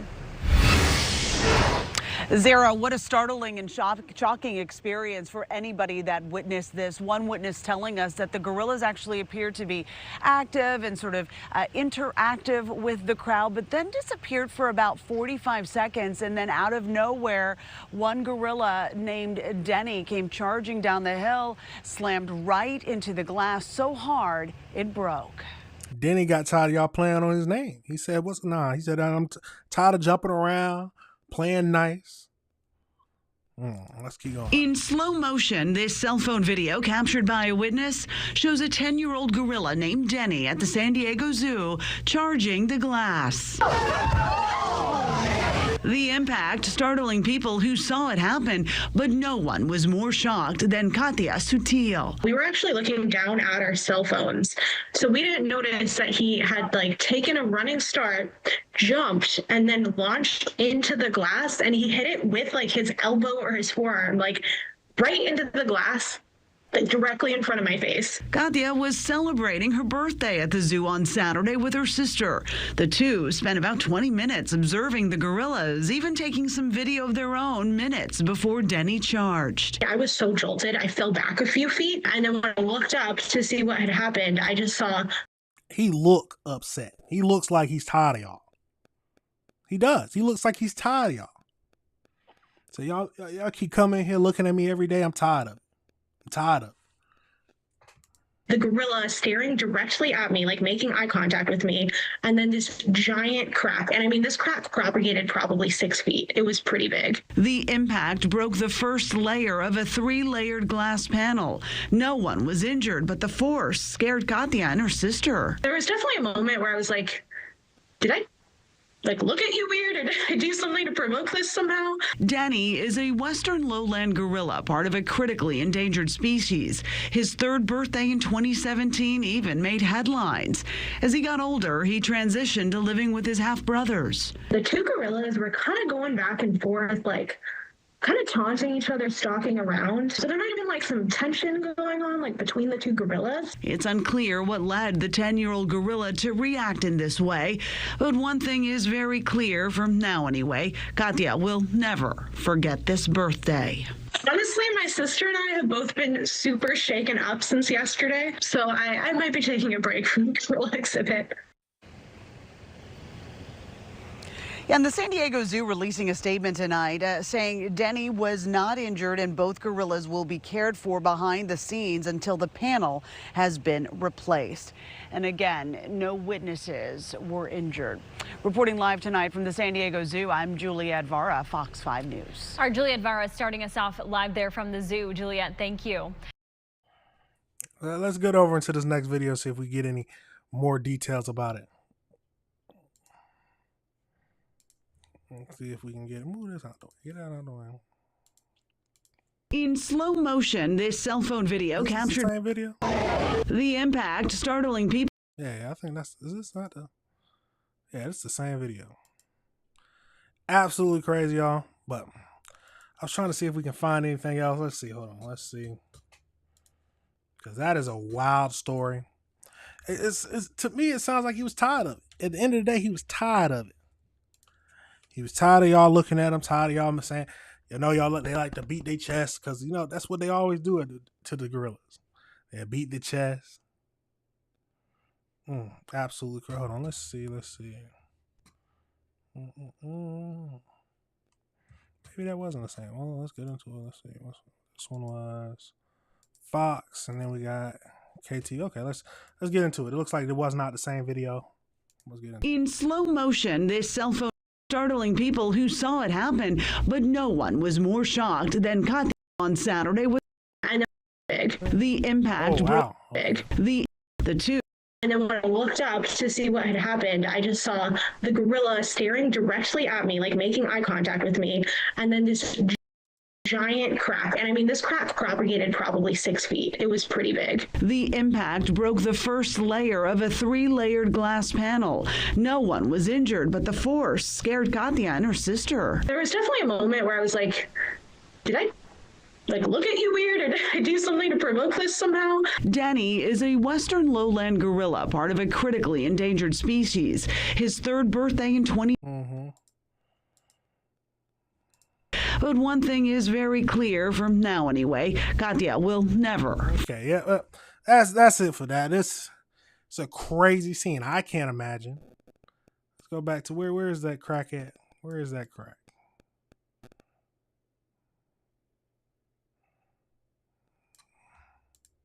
Zara, what a startling and shocking experience for anybody that witnessed this. One witness telling us that the gorillas actually appeared to be active and sort of interactive with the crowd, but then disappeared for about 45 seconds. And then out of nowhere, one gorilla named Denny came charging down the hill, slammed right into the glass so hard it broke. Denny got tired of y'all playing on his name. He said, He said, I'm tired of jumping around, playing nice. Let's keep going. In slow motion, this cell phone video captured by a witness shows a 10-year-old gorilla named Denny at the San Diego Zoo charging the glass. The impact startling people who saw it happen, but no one was more shocked than Katya Sutil. We were actually looking down at our cell phones, so we didn't notice that he had taken a running start, jumped, and then launched into the glass, and he hit it with his elbow or his forearm, right into the glass. like directly in front of my face. Katya was celebrating her birthday at the zoo on Saturday with her sister. The two spent about 20 minutes observing the gorillas, even taking some video of their own minutes before Denny charged. I was so jolted, I fell back a few feet, and then when I looked up to see what had happened, I just saw... He looked upset. He looks like he's tired of y'all. He does. He looks like he's tired of y'all. So y'all keep coming here looking at me every day. I'm tired of it. I'm tired of it. The gorilla staring directly at me, like making eye contact with me, and then this giant crack. And I mean, this crack propagated probably 6 feet. It was pretty big. The impact broke the first layer of a 3-layered glass panel. No one was injured, but the force scared Katya and her sister. There was definitely a moment where I was like, did I look at you weird, or did I do something to provoke this somehow? Denny is a western lowland gorilla, part of a critically endangered species. His 3rd birthday in 2017 even made headlines. As he got older, he transitioned to living with his half-brothers. The two gorillas were kind of going back and forth, like kind of taunting each other, stalking around. So there might have been like some tension going on, like between the two gorillas. It's unclear what led the 10-year-old gorilla to react in this way. But one thing is very clear, from now anyway, Katya will never forget this birthday. Honestly, my sister and I have both been super shaken up since yesterday. So I might be taking a break from the gorilla exhibit. And the San Diego Zoo releasing a statement tonight saying Denny was not injured and both gorillas will be cared for behind the scenes until the panel has been replaced. And again, no witnesses were injured. Reporting live tonight from the San Diego Zoo, I'm Juliette Vara, Fox 5 News. Our Juliette Vara starting us off live there from the zoo. Juliette, thank you. Let's get over into this next video, see if we get any more details about it. Let's see if we can get it. Move this out the way. Get out of the way. In slow motion, this cell phone video captured the same video? The impact, startling people. Yeah, I think that's, is this not the, yeah, it's the same video. Absolutely crazy, y'all. But I was trying to see if we can find anything else. Let's see, hold on, let's see. Because that is a wild story. It's to me, it sounds like he was tired of it. At the end of the day, he was tired of it. He was tired of y'all looking at him, tired of y'all saying, you know, y'all they like to beat their chest because, you know, that's what they always do to the gorillas. They beat the chest. Absolutely crazy. Hold on, let's see. Maybe that wasn't the same. Well, let's get into it. Let's see. This one was Fox, and then we got KT. Okay, let's get into it. It looks like it was not the same video. Let's get into it. In slow motion, this cell phone startling people who saw it happen, but no one was more shocked than Katya on Saturday. I know, big. The impact broke big. The two. And then when I looked up to see what had happened, I just saw the gorilla staring directly at me, like making eye contact with me, and then this giant crack. And I mean, this crack propagated probably 6 feet. It was pretty big. The impact broke the first layer of a 3-layered glass panel. No one was injured, but the force scared Katya and her sister. There was definitely a moment where I was like, did I look at you weird, or did I do something to provoke this somehow? Denny is a western lowland gorilla, part of a critically endangered species. His 3rd birthday in 20. But one thing is very clear, from now anyway, Katya will never. Okay, yeah, that's it for that. It's a crazy scene. I can't imagine. Let's go back to where is that crack at? Where is that crack?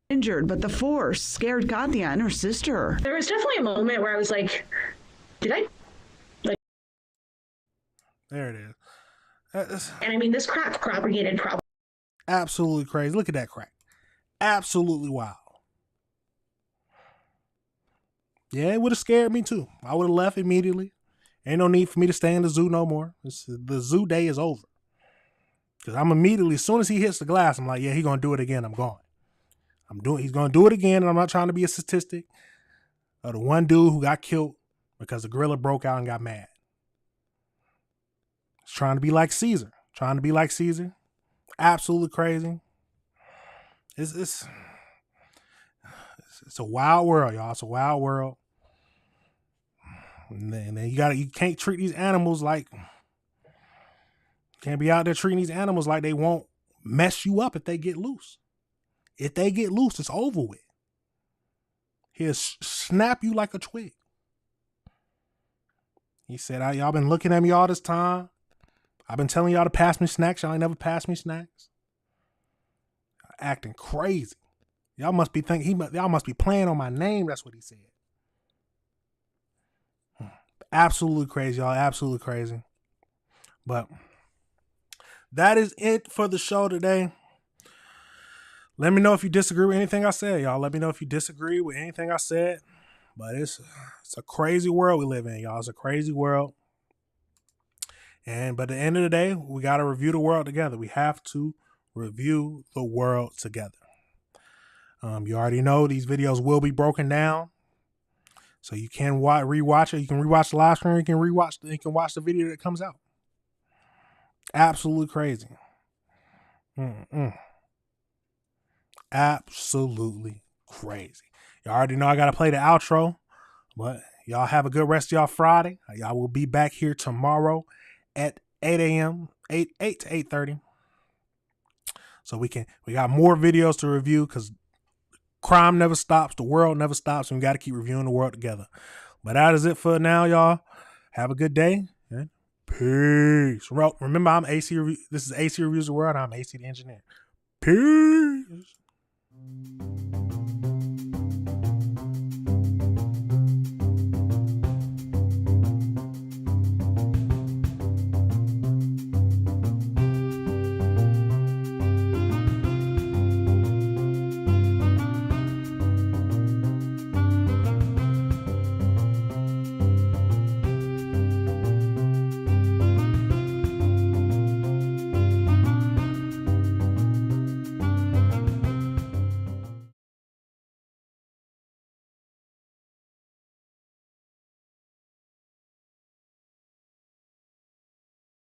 Injured, but the force scared Katya and her sister. There was definitely a moment where I was like, did I There it is. And I mean, this crack propagated probably. Absolutely crazy. Look at that crack. Absolutely wild. Yeah, it would have scared me too. I would have left immediately. Ain't no need for me to stay in the zoo no more. The zoo day is over. Because I'm immediately, as soon as he hits the glass, I'm like, yeah, he's going to do it again. I'm gone. He's going to do it again, and I'm not trying to be a statistic of the one dude who got killed because the gorilla broke out and got mad. He's trying to be like Caesar. Absolutely crazy. It's a wild world, y'all. It's a wild world. And then you can't treat these animals like, can't be out there treating these animals like they won't mess you up if they get loose. If they get loose, it's over with. He'll snap you like a twig. He said, y'all been looking at me all this time. I've been telling y'all to pass me snacks. Y'all ain't never passed me snacks. Acting crazy. Y'all must be y'all must be playing on my name. That's what he said. Absolutely crazy, y'all. Absolutely crazy. But that is it for the show today. Let me know if you disagree with anything I said, y'all. Let me know if you disagree with anything I said. But it's a crazy world we live in, y'all. It's a crazy world. But at the end of the day, we got to review the world together. We have to review the world together. You already know these videos will be broken down. So you can rewatch it. You can rewatch the live stream. You can watch the video that comes out. Absolutely crazy. Absolutely crazy. Y'all already know I got to play the outro, but y'all have a good rest of y'all Friday. Y'all will be back here tomorrow at 8 a.m., 8 to 8:30. So we got more videos to review because crime never stops. The world never stops. And we got to keep reviewing the world together. But that is it for now, y'all. Have a good day. And peace. Remember, I'm AC. This is AC Reviews the World. I'm AC the Engineer. Peace.